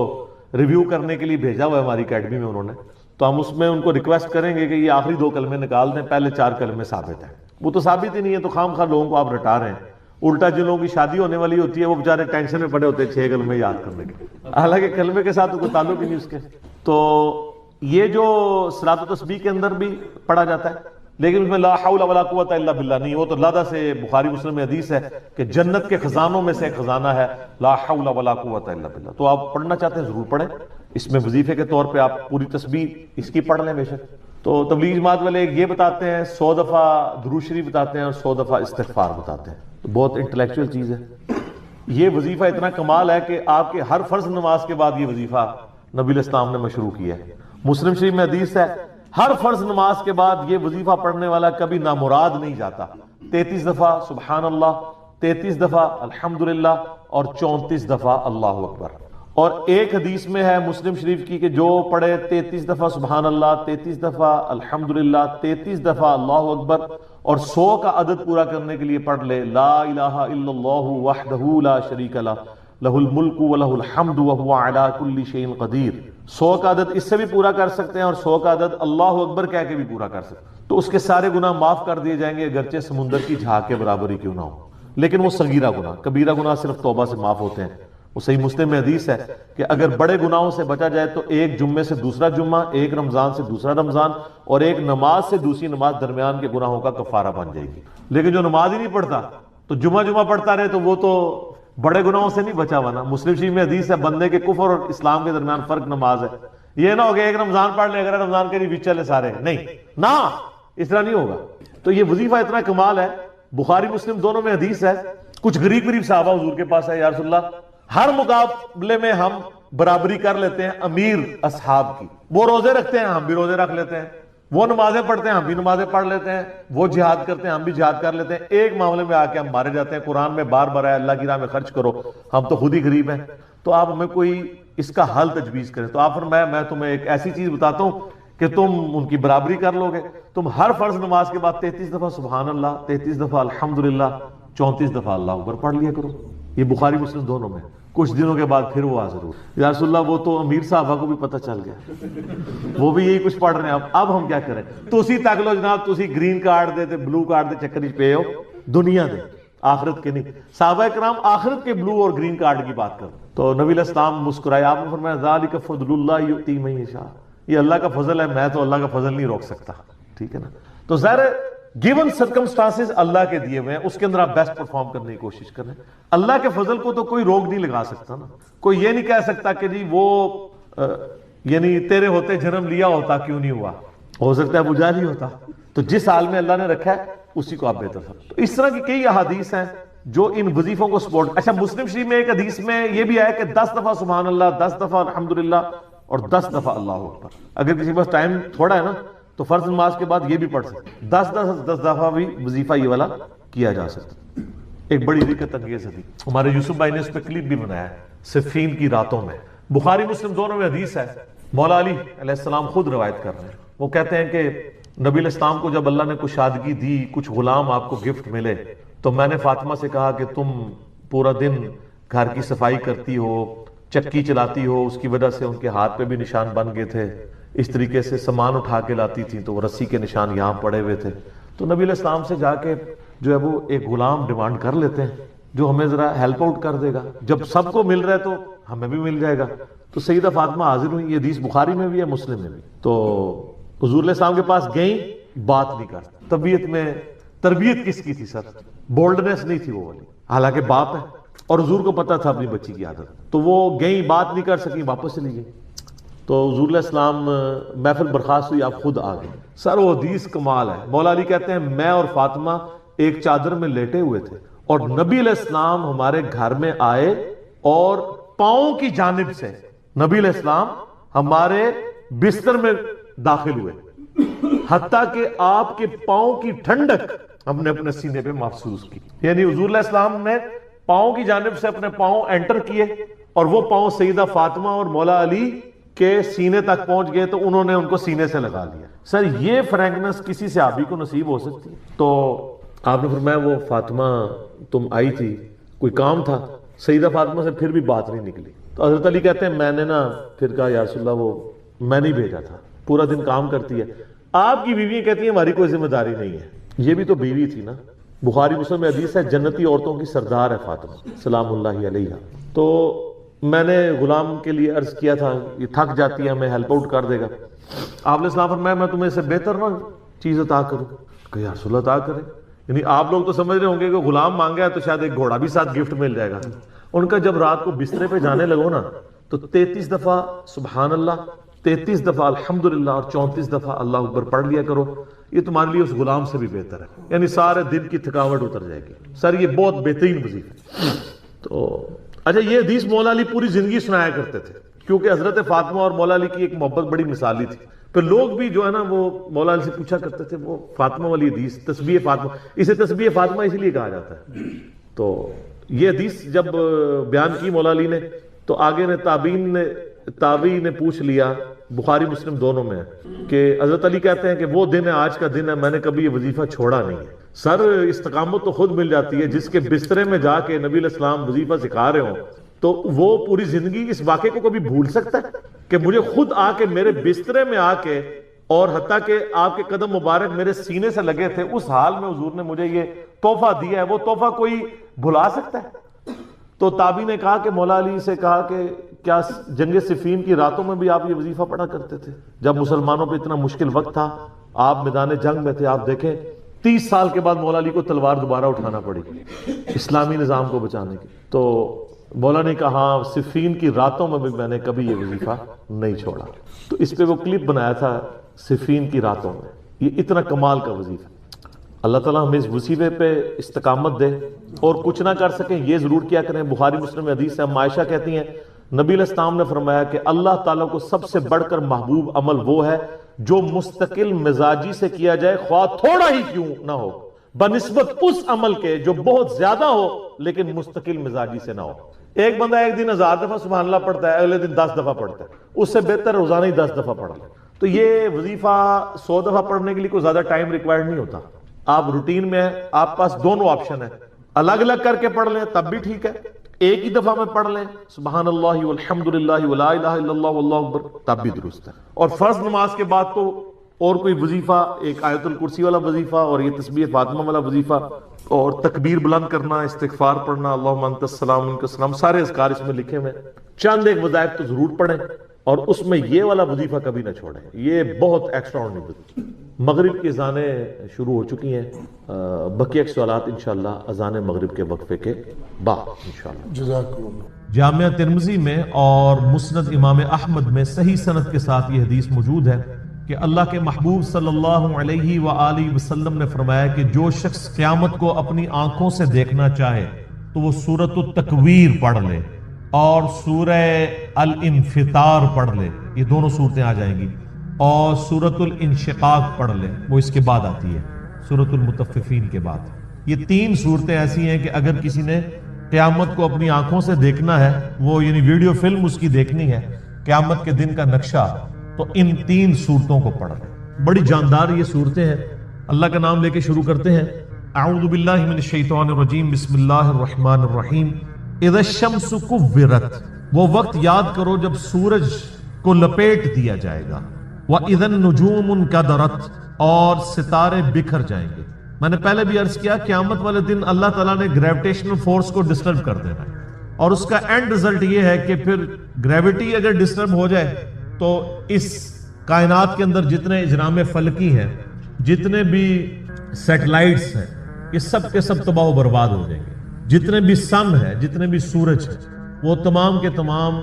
ریویو کرنے کے لیے بھیجا ہوا ہے ہماری اکیڈمی میں انہوں نے، تو ہم اس میں ان کو ریکویسٹ کریں گے کہ یہ آخری 2 کلمے نکال دیں، پہلے 4 کلمے ثابت ہیں. وہ تو ثابت ہی نہیں ہے، تو خام خواہ لوگوں کو آپ رٹا رہے ہیں. الٹا جن لوگوں کی شادی ہونے والی ہوتی ہے وہ بیچارے ٹینشن میں پڑے ہوتے ہیں 6 کلمے یاد کرنے کے، حالانکہ کلمے کے ساتھ کوئی تعلق ہی نہیں اس کے. تو یہ جو صلاۃ و تسبیح کے اندر بھی پڑھا جاتا ہے، لیکن اس میں لا حول ولا قوت الا باللہ نہیں. وہ تو لادہ سے بخاری مسلم میں حدیث ہے کہ جنت کے خزانوں میں سے ایک خزانہ ہے لا حول ولا قوت الا باللہ. تو آپ پڑھنا چاہتے ہیں ضرور پڑھیں. اس میں وظیفے کے طور پہ آپ پوری تسبیح اس کی پڑھ لیں بے شک. تو تبلیغ جماعت والے یہ بتاتے ہیں 100 دفعہ درود شریف بتاتے ہیں اور 100 دفعہ استغفار بتاتے ہیں. تو بہت انٹلیکچوئل چیز ہے. یہ وظیفہ اتنا کمال ہے کہ آپ کے ہر فرض نماز کے بعد یہ وظیفہ نبی علیہ السلام نے مشروع کیا ہے. مسلم شریف میں حدیث ہے ہر فرض نماز کے بعد یہ وظیفہ پڑھنے والا کبھی نامراد نہیں جاتا. 33 دفعہ سبحان اللہ، 33 دفعہ الحمدللہ اور 34 دفعہ اللہ اکبر. اور ایک حدیث میں ہے مسلم شریف کی کہ جو پڑھے 33 دفعہ سبحان اللہ، 33 دفعہ الحمدللہ، 33 دفعہ اللہ اکبر اور 100 کا عدد پورا کرنے کے لیے پڑھ لے لا الہ الا اللہ وحدہ لا شریک لہ لہ الملک ولہ الحمد وہو علی کل شیء قدیر. 100 کا عدد اس سے بھی پورا کر سکتے ہیں اور 100 کا عدد اللہ اکبر کہہ کے بھی پورا کر سکتے ہیں. تو اس کے سارے گناہ معاف کر دیے جائیں گے، اگرچہ سمندر کی جھاگ کے برابر ہی کیوں نہ ہو. لیکن وہ صغیرہ گناہ، کبیرہ گناہ صرف توبہ سے معاف ہوتے ہیں، وہ صحیح مسلم میں حدیث ہے کہ اگر بڑے گناہوں سے بچا جائے تو ایک جمعے سے دوسرا جمعہ، ایک رمضان سے دوسرا رمضان، اور ایک نماز سے دوسری نماز درمیان کے گناہوں کا کفارہ بن جائے گی۔ لیکن جو نماز ہی نہیں پڑھتا تو جمعہ پڑھتا رہے تو وہ تو بڑے گناہوں سے نہیں بچا ہوا نا۔ مسلم شریف میں حدیث ہے بندے کے کفر اور اسلام کے درمیان فرق نماز ہے۔ یہ نہ ہو کہ ایک رمضان پڑھ لے، اگر رمضان کے بھی چلے سارے، نہیں نہ، اس طرح نہیں ہوگا۔ تو یہ وظیفہ اتنا کمال ہے، بخاری مسلم دونوں میں حدیث ہے۔ کچھ غریب صحابہ حضور کے پاس ہے، یا رسول اللہ ہر مقابلے میں ہم برابری کر لیتے ہیں امیر اصحاب کی، وہ روزے رکھتے ہیں ہم بھی روزے رکھ لیتے ہیں، وہ نمازیں پڑھتے ہیں ہم بھی نمازیں پڑھ لیتے ہیں، وہ جہاد کرتے ہیں ہم بھی جہاد کر لیتے ہیں، ایک معاملے میں آ کے ہم مارے جاتے ہیں۔ قرآن میں بار بار ہے اللہ کی راہ میں خرچ کرو، ہم تو خود ہی غریب ہیں، تو آپ ہمیں کوئی اس کا حل تجویز کریں۔ تو آپ فرمایا میں تمہیں ایک ایسی چیز بتاتا ہوں کہ تم ان کی برابری کر لو گے، تم ہر فرض نماز کے بعد 33 دفعہ سبحان اللہ، 33 دفعہ الحمدللہ، 34 دفعہ اللہ اکبر پڑھ لیا کرو۔ یہ بخاری مسلم دونوں میں۔ کچھ دنوں کے بعد پھر وہ حاضر ہوئے، یا رسول اللہ وہ تو امیر صحابہ کو بھی پتہ چل گیا، وہ بھی یہی کچھ پڑھ رہے ہیں، اب ہم کیا کریں؟ تو اسی تک لو جناب، تو اسی گرین کارڈ دے بلو کارڈ دے چکر پہ ہو، دنیا دے آخرت کے نہیں۔ صحابہ کرام آخرت کے بلو اور گرین کارڈ کی بات کرتے۔ تو نبی علیہ السلام مسکرائے، آپ نے فرمایا ذالک فضل اللہ یؤتی من یشاء، یہ اللہ کا فضل ہے، میں تو اللہ کا فضل نہیں روک سکتا، ٹھیک ہے نا۔ تو ظاہر ہے گیون سرکمسٹانسز اللہ کے دیے ہوئے ہیں، اس کے اندر آپ بیسٹ پرفارم کرنے کی کوشش کریں۔ اللہ کے فضل کو تو کوئی روک نہیں لگا سکتا نا، کوئی یہ نہیں کہہ سکتا کہ جی وہ یعنی تیرے ہوتے جنم لیا ہوتا کیوں نہیں ہوا، ہو سکتا ہے ابو جہل ہی ہوتا۔ تو جس حال میں اللہ نے رکھا ہے اسی کو آپ بہتر سمجھیں۔ تو اس طرح کی کئی احادیث ہیں جو ان وظیفوں کو سپورٹ۔ اچھا مسلم شریف میں ایک حدیث میں یہ بھی آیا کہ 10 دفعہ سبحان اللہ، 10 دفعہ الحمدللہ اور 10 دفعہ اللہ اکبر۔ اگر کسی کے پاس ٹائم تھوڑا ہے نا تو فرض نماز کے بعد یہ بھی پڑھ سکتے، 10 دفعہ بھی وظیفہ یہ والا کیا جا سکتا۔ ایک بڑی دقت انگیز حدیث، ہمارے یوسف بھائی نے اس پہ کلپ بھی بنایا ہے، صفین کی راتوں میں، بخاری مسلم دونوں میں حدیث ہے۔ مولا علی علیہ السلام خود روایت کر رہے ہیں، وہ کہتے ہیں کہ نبی علیہ السلام کو جب اللہ نے کشادگی دی، کچھ غلام آپ کو گفٹ ملے، تو میں نے فاطمہ سے کہا کہ تم پورا دن گھر کی صفائی کرتی ہو، چکی چلاتی ہو، اس کی وجہ سے ان کے ہاتھ پہ بھی نشان بن گئے تھے، اس طریقے سے سامان اٹھا کے لاتی تھی تو وہ رسی کے نشان یہاں پڑے ہوئے تھے۔ تو نبی علیہ السلام سے جا کے جو ہے وہ ایک غلام ڈیمانڈ کر لیتے ہیں جو ہمیں ذرا ہیلپ آؤٹ کر دے گا، جب سب کو مل رہا ہے تو ہمیں بھی مل جائے گا۔ تو سیدہ فاطمہ حاضر ہوئی، یہ حدیث بخاری میں بھی ہے مسلم میں بھی۔ تو حضور علیہ السلام کے پاس گئیں، بات نہیں کرتی، طبیعت میں تربیت کس کی تھی سر؟ بولڈنس نہیں تھی وہ والی، حالانکہ باپ ہے اور حضور کو پتا تھا اپنی بچی کی عادت، تو وہ گئیں، بات نہیں کر سکی، واپس چلی گئی۔ تو حضور علیہ السلام محفل برخاست ہوئی، آپ خود آ گئے۔ سر وہ حدیث کمال ہے، مولا علی کہتے ہیں میں اور فاطمہ ایک چادر میں لیٹے ہوئے تھے اور نبی علیہ السلام ہمارے گھر میں آئے اور پاؤں کی جانب سے نبی علیہ السلام ہمارے بستر میں داخل ہوئے، حتیٰ کہ آپ کے پاؤں کی ٹھنڈک ہم نے اپنے سینے پہ محسوس کی۔ یعنی حضور علیہ السلام نے پاؤں کی جانب سے اپنے پاؤں انٹر کیے اور وہ پاؤں سیدہ فاطمہ اور مولا علی کے سینے تک پہنچ گئے تو انہوں نے ان کو سینے سے لگا لیا۔ سر یہ فرینکنس کسی صحابی کو نصیب ہو سکتی ہے؟ تو آپ نے فرمایا وہ فاطمہ تم آئی تھی، کوئی کام تھا؟ سیدہ فاطمہ سے پھر بھی بات نہیں نکلی۔ تو حضرت علی کہتے ہیں میں نے نا پھر کہا یا رسول اللہ وہ میں نہیں بھیجا تھا، پورا دن کام کرتی ہے۔ آپ کی بیوی کہتی ہیں ہماری کوئی ذمہ داری نہیں ہے، یہ بھی تو بیوی تھی نا۔ بخاری مسلم میں حدیث ہے جنتی عورتوں کی سردار ہے فاطمہ سلام اللہ علیہا۔ تو میں نے غلام کے لیے عرض کیا تھا یہ تھک جاتی ہے ہمیں ہیلپ آؤٹ کر دے گا۔ آپ نے السلام فرمایا میں تمہیں سے بہتر نہ چیز عطا کروں کہ یا رسول اللہ عطا کرے۔ یعنی آپ لوگ تو سمجھ رہے ہوں گے کہ غلام مانگا ہے تو شاید ایک گھوڑا بھی ساتھ گفٹ مل جائے گا۔ ان کا جب رات کو بسترے پہ جانے لگو نا تو 33 دفعہ سبحان اللہ، 33 دفعہ الحمدللہ اور 34 دفعہ اللہ اکبر پڑھ لیا کرو، یہ تمہارے لیے اس غلام سے بھی بہتر ہے، یعنی سارے دن کی تھکاوٹ اتر جائے گی۔ سر یہ بہت بہترین وظیفہ ہے۔ تو اچھا یہ حدیث مولا علی پوری زندگی سنایا کرتے تھے کیونکہ حضرت فاطمہ اور مولا علی کی ایک محبت بڑی مثالی تھی۔ پھر لوگ بھی جو ہے نا وہ مولا علی سے پوچھا کرتے تھے وہ فاطمہ والی حدیث، تسبیح فاطمہ، اسے تسبیح فاطمہ اس لیے کہا جاتا ہے۔ تو یہ حدیث جب بیان کی مولا علی نے تو آگے نے تابعین نے پوچھ لیا، بخاری مسلم دونوں میں ہے کہ حضرت علی کہتے ہیں کہ وہ دن ہے آج کا دن ہے، میں نے کبھی یہ وظیفہ چھوڑا نہیں ہے۔ سر استقامت تو خود مل جاتی ہے، جس کے بسترے میں جا کے نبی علیہ السلام وظیفہ سکھا رہے ہوں تو وہ پوری زندگی اس واقعے کو کبھی بھول سکتا ہے کہ مجھے خود آ کے میرے بسترے میں آ کے اور حتیٰ کہ آپ کے قدم مبارک میرے سینے سے لگے تھے، اس حال میں حضور نے مجھے یہ تحفہ دیا ہے، وہ تحفہ کوئی بھلا سکتا ہے؟ تو تابعی نے کہا کہ مولا علی سے کہا کہ کیا جنگ صفین کی راتوں میں بھی آپ یہ وظیفہ پڑھا کرتے تھے؟ جب مسلمانوں پہ اتنا مشکل وقت تھا، آپ میدان جنگ میں تھے، آپ دیکھیں 30 سال کے بعد مولا علی کو تلوار دوبارہ اٹھانا پڑی اسلامی نظام کو بچانے کی. تو مولا نے کہا ہاں صفین کی راتوں میں بھی میں نے کبھی یہ وظیفہ نہیں چھوڑا. تو اس پہ وہ کلپ بنایا تھا صفین کی راتوں میں. یہ اتنا کمال کا وظیفہ. اللہ تعالیٰ ہمیں اس وظیفے پہ استقامت دے، اور کچھ نہ کر سکیں یہ ضرور کیا کریں. بخاری مسلم میں حدیث ہے، عائشہ کہتی ہیں نبی علیہ السلام نے فرمایا کہ اللہ تعالیٰ کو سب سے بڑھ کر محبوب عمل وہ ہے جو مستقل مزاجی سے کیا جائے، خواہ تھوڑا ہی کیوں نہ ہو، بنسبت اس عمل کے جو بہت زیادہ ہو لیکن مستقل مزاجی سے نہ ہو. ایک بندہ ایک دن 1000 دفعہ سبحان اللہ پڑھتا ہے، اگلے دن 10 دفعہ پڑھتا ہے، اس سے بہتر روزانہ ہی 10 دفعہ پڑھ لے. تو یہ وظیفہ 100 دفعہ پڑھنے کے لیے کوئی زیادہ ٹائم ریکوائرڈ نہیں ہوتا. آپ روٹین میں ہیں، آپ پاس دونوں آپشن ہیں، الگ الگ کر کے پڑھ لیں تب بھی ٹھیک ہے، ایک ہی دفعہ میں پڑھ لیں سبحان اللہ والحمدللہ ولا الہ الا اللہ واللہ اکبر تب بھی درست ہے. اور فرض نماز کے بعد تو اور کوئی وظیفہ، ایک آیت الکرسی والا وظیفہ اور یہ تسبیح فاطمہ والا وظیفہ اور تکبیر بلند کرنا، استغفار پڑھنا، اللہم انت السلام منک السلام، سارے اذکار اس میں لکھے ہوئے. چند ایک وظائف تو ضرور پڑھیں اور اس میں یہ والا وظیفہ کبھی نہ چھوڑیں، یہ بہت ایکسٹرا آرڈنری. مغرب کی اذانیں شروع ہو چکی ہیں، بقیہ سوالات انشاءاللہ اذان مغرب کے وقفے کے بعد انشاءاللہ. جزاکم اللہ. جامعہ ترمذی میں اور مسند امام احمد میں صحیح سند کے ساتھ یہ حدیث موجود ہے کہ اللہ کے محبوب صلی اللہ علیہ وآلہ وسلم نے فرمایا کہ جو شخص قیامت کو اپنی آنکھوں سے دیکھنا چاہے تو وہ سورۃ التکویر پڑھ لے اور سورہ الانفطار پڑھ لے، یہ دونوں صورتیں آ جائیں گی، اور سورۃ الانشقاق پڑھ لے، وہ اس کے بعد آتی ہے سورۃ المطففین کے بعد. یہ 3 صورتیں ایسی ہیں کہ اگر کسی نے قیامت کو اپنی آنکھوں سے دیکھنا ہے، وہ یعنی ویڈیو فلم اس کی دیکھنی ہے قیامت کے دن کا نقشہ، تو ان 3 صورتوں کو پڑھ لیں. بڑی جاندار یہ صورتیں ہیں. اللہ کا نام لے کے شروع کرتے ہیں. اعوذ باللہ من الشیطان الرجیم، بسم اللہ الرحمن الرحیم. اذا الشمس کورت، وہ وقت یاد کرو جب سورج کو لپیٹ دیا جائے گا. وَإِذَا النُّجُومُ انْكَدَرَتْ، اور ستارے بکھر جائیں گے. میں نے پہلے بھی عرض کیا قیامت والے دن اللہ تعالیٰ نے گریویٹیشنل فورس کو ڈسٹرب کر دینا ہے، اور اس کا اینڈ رزلٹ یہ ہے کہ پھر گریویٹی اگر ڈسٹرب ہو جائے تو اس کائنات کے اندر جتنے اجرام فلکی ہیں، جتنے بھی سیٹلائٹس ہیں، یہ سب کے سب تباہ و برباد ہو جائیں گے. جتنے بھی سن ہے، جتنے بھی سورج ہیں، وہ تمام کے تمام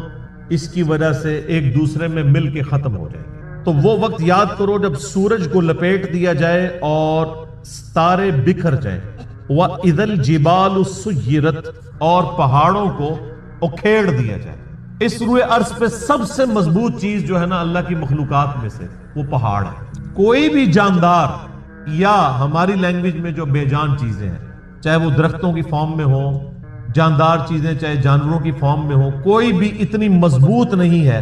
اس کی وجہ سے ایک دوسرے میں مل کے ختم ہو جائیں گے. تو وہ وقت یاد کرو جب سورج کو لپیٹ دیا جائے اور ستارے بکھر جائیں. وَإِذَا الْجِبَالُ سُيِّرَتْ، اور پہاڑوں کو اکھیڑ دیا جائے. اس روئے ارض پہ سب سے مضبوط چیز جو ہے نا اللہ کی مخلوقات میں سے، وہ پہاڑ ہے. کوئی بھی جاندار یا ہماری لینگویج میں جو بے جان چیزیں ہیں، چاہے وہ درختوں کی فارم میں ہوں، جاندار چیزیں چاہے جانوروں کی فارم میں ہوں، کوئی بھی اتنی مضبوط نہیں ہے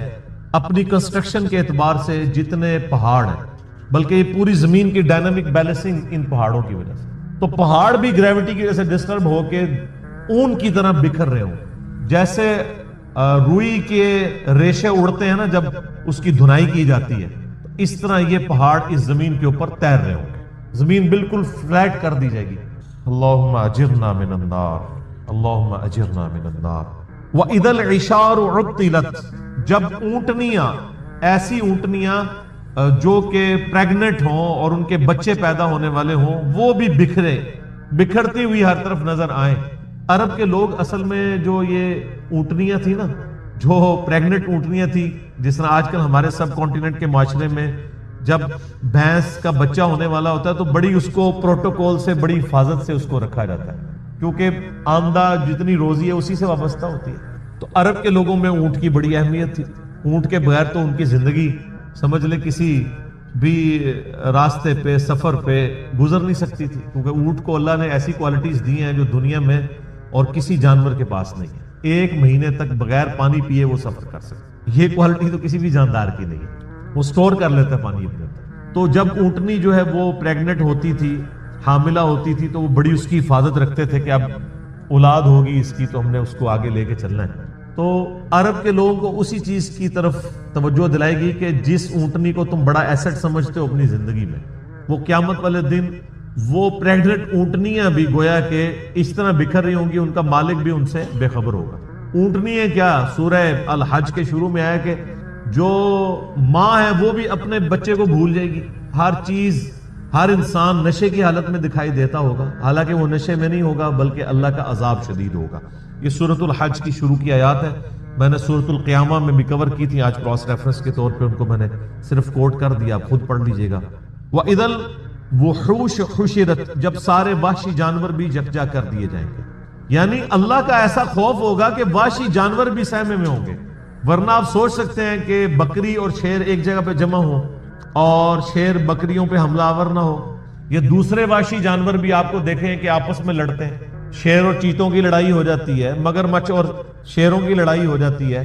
اپنی کنسٹرکشن کے اعتبار سے جتنے پہاڑ ہیں. بلکہ یہ پوری زمین کی ڈائنامک بیلنسنگ ان پہاڑوں کی وجہ سے. تو پہاڑ بھی گریوٹی کی وجہ سے ڈسٹرب ہو کے اون کی طرح بکھر رہے ہوں. جیسے روئی کے ریشے اڑتے ہیں نا جب اس کی دھنائی کی جاتی ہے، اس طرح یہ پہاڑ اس زمین کے اوپر تیر رہے ہوں گے. زمین بالکل فلیٹ کر دی جائے گی. اللہم اجرنا من النار، اللہم اجرنا من النار. وَإِذَا الْعِشَارُ عُطِّلَتْ، جب اونٹنیاں، ایسی اونٹنیاں جو کہ پریگننٹ ہوں اور ان کے بچے پیدا ہونے والے ہوں، وہ بھی بکھرتی ہوئی ہر طرف نظر آئیں. عرب کے لوگ اصل میں جو یہ اونٹنیاں تھی نا، جو پریگننٹ اونٹنیاں تھی، جس طرح آج کل ہمارے سب کانٹیننٹ کے معاشرے میں جب بھینس کا بچہ ہونے والا ہوتا ہے تو بڑی اس کو پروٹوکول سے، بڑی حفاظت سے اس کو رکھا جاتا ہے، کیونکہ آمدہ جتنی روزی ہے اسی سے وابستہ ہوتی ہے. تو عرب کے لوگوں میں اونٹ کی بڑی اہمیت تھی. اونٹ کے بغیر تو ان کی زندگی سمجھ لے کسی بھی راستے پہ، سفر پہ گزر نہیں سکتی تھی، کیونکہ اونٹ کو اللہ نے ایسی کوالٹیز دی ہیں جو دنیا میں اور کسی جانور کے پاس نہیں ہے. 1 مہینے تک بغیر پانی پیے وہ سفر کر سکتے. یہ کوالٹی تو کسی بھی جاندار کی نہیں ہے، وہ سٹور کر لیتا ہے پانی اپنے اندر. تو جب اونٹنی جو ہے وہ پریگننٹ ہوتی تھی، حاملہ ہوتی تھی، تو وہ بڑی اس کی حفاظت رکھتے تھے کہ اب اولاد ہوگی اس کی تو ہم نے اس کو آگے لے کے چلنا ہے. تو عرب کے لوگوں کو اسی چیز کی طرف توجہ دلائے گی کہ جس اونٹنی کو تم بڑا ایسٹ سمجھتے ہو اپنی زندگی میں، وہ قیامت والے دن وہ پریگننٹ اونٹنیاں بھی گویا کہ اس طرح بکھر رہی ہوں گی، ان کا مالک بھی ان سے بے خبر ہوگا۔ اونٹنیاں کیا، سورہ الحج کے شروع میں آیا کہ جو ماں ہے وہ بھی اپنے بچے کو بھول جائے گی، ہر چیز، ہر انسان نشے کی حالت میں دکھائی دیتا ہوگا، حالانکہ وہ نشے میں نہیں ہوگا بلکہ اللہ کا عذاب شدید ہوگا۔ یہ سورۃ الحج کی شروع کی آیات ہے، میں نے سورۃ القیامہ میں بھی کور کی تھی، آج کراس ریفرنس کے طور پہ ان کو میں نے صرف کوٹ کر دیا، آپ خود پڑھ لیجئے گا۔ وَإِذَا الْوُحُوشُ حُشِرَتْ، جب سارے وحشی جانور بھی یکجا کر دیے جائیں گے، یعنی اللہ کا ایسا خوف ہوگا کہ وحشی جانور بھی سہمے میں ہوں گے۔ ورنہ آپ سوچ سکتے ہیں کہ بکری اور شیر ایک جگہ پہ جمع ہوں اور شیر بکریوں پہ حملہ آور نہ ہو، یہ دوسرے وحشی جانور بھی آپ کو دیکھیں کہ آپس میں لڑتے ہیں، شیر اور چیتوں کی لڑائی ہو جاتی ہے، مگرمچھ اور شیروں کی لڑائی ہو جاتی ہے،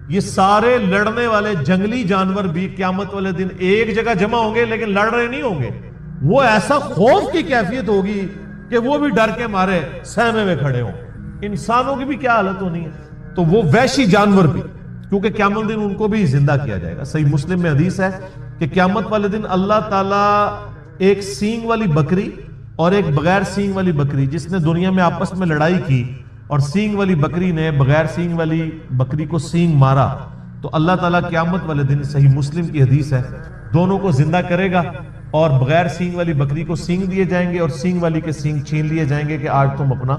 یہ سارے لڑنے والے جنگلی جانور بھی قیامت والے دن ایک جگہ جمع ہوں گے لیکن لڑ رہے نہیں ہوں گے۔ وہ ایسا خوف کی کیفیت ہوگی کہ وہ بھی ڈر کے مارے سہمے میں کھڑے ہوں۔ انسانوں کی بھی کیا حالت ہونی ہے، تو وہ وحشی جانور بھی، کیونکہ قیامت دن ان کو بھی زندہ کیا جائے گا۔ صحیح مسلم میں حدیث ہے کہ قیامت والے دن اللہ تعالیٰ ایک سینگ والی بکری اور ایک بغیر سینگ والی بکری، جس نے دنیا میں آپس میں لڑائی کی اور سینگ والی بکری نے بغیر سینگ والی بکری کو سینگ مارا، تو اللہ تعالیٰ قیامت والے دن، صحیح مسلم کی حدیث ہے، دونوں کو زندہ کرے گا اور بغیر سینگ والی بکری کو سینگ دیے جائیں گے اور سینگ والی کے سینگ چھین لیے جائیں گے کہ آج تم اپنا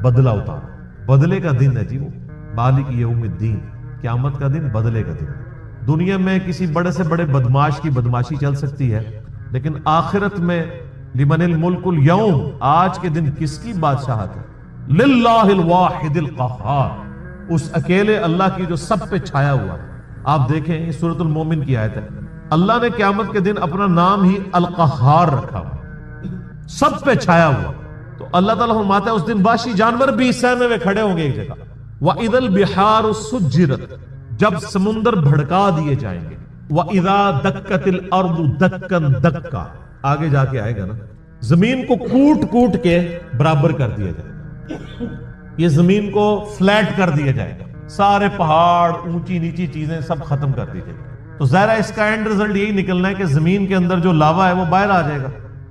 بدلہ اتارو۔ بدلے کا دن ہے جی وہ، مالک یوم الدین، قیامت کا دن، بدلے کا دن۔ دنیا میں کسی بڑے سے بڑے بدماش کی بدماشی چل سکتی ہے، لیکن آخرت میں لمن الملک اليوم، آج کے دن کس کی بادشاہت ہے؟ للہ الواحد القہار، اس اکیلے اللہ کی جو سب پہ چھایا ہوا ہے۔ آپ دیکھیں یہ سورۃ المومن کی آیت ہے، اللہ نے قیامت کے دن اپنا نام ہی القہار رکھا ہوا، سب پہ چھایا ہوا۔ تو اللہ تعالیٰ فرماتا ہے اس دن وحشی جانور بھی سہمے میں کھڑے ہوں گے ایک جگہ۔ وَإِذَا الْبِحَارُ سُجِّرَتْ، جب سمندر بھڑکا دیے جائیں گے۔ وَإِذَا دَكَّتِ الْأَرْضُ دَكًّا دَكًّا، آگے جا کے آئے گا نا، زمین کو کوٹ کوٹ کے برابر کر دیا جائے گا، یہ زمین کو فلیٹ کر دیا جائے گا، سارے پہاڑ، اونچی نیچی چیزیں سب ختم کر دی جائیں گی۔ تو ظاہر ہے اس کا اینڈ رزلٹ یہی نکلنا ہے کہ زمین کے اندر جو لاوا ہے وہ باہر آ جائے گا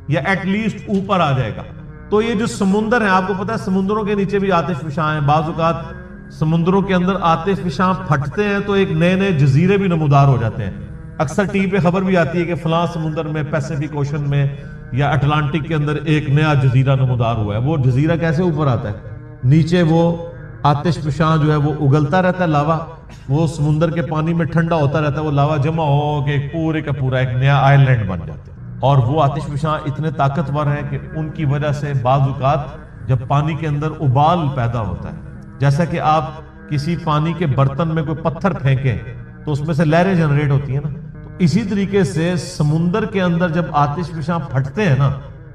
یا ایٹ لیسٹ اوپر آ جائے گا۔ تو یہ جو سمندر ہیں، آپ کو پتا ہے سمندروں کے نیچے بھی آتش فشاں ہیں، بعض اوقات سمندروں کے اندر آتش فشاں پھٹتے ہیں تو ایک نئے نئے جزیرے بھی نمودار ہو جاتے ہیں۔ اکثر ٹی وی پہ خبر بھی آتی ہے کہ فلاں سمندر میں، پیسیفک اوشن میں یا اٹلانٹک کے اندر ایک نیا جزیرہ نمودار ہوا ہے۔ وہ جزیرہ کیسے اوپر آتا ہے؟ نیچے وہ آتش فشاں جو ہے وہ اگلتا رہتا ہے، لاوا، وہ سمندر کے پانی میں ٹھنڈا ہوتا رہتا ہے، وہ لاوا جمع ہو کے پورے کا پورا ایک نیا آئی لینڈ بن جاتا ہے۔ اور وہ آتش فشاں اتنے طاقتور ہیں کہ ان کی وجہ سے بعض اوقات جب پانی کے اندر ابال پیدا ہوتا ہے، جیسا کہ آپ کسی پانی کے برتن میں کوئی پتھر پھینکیں تو اس میں سے لہریں جنریٹ ہوتی ہیں نا، تو اسی طریقے سے سمندر کے اندر جب آتش فشاں پھٹتے ہیں نا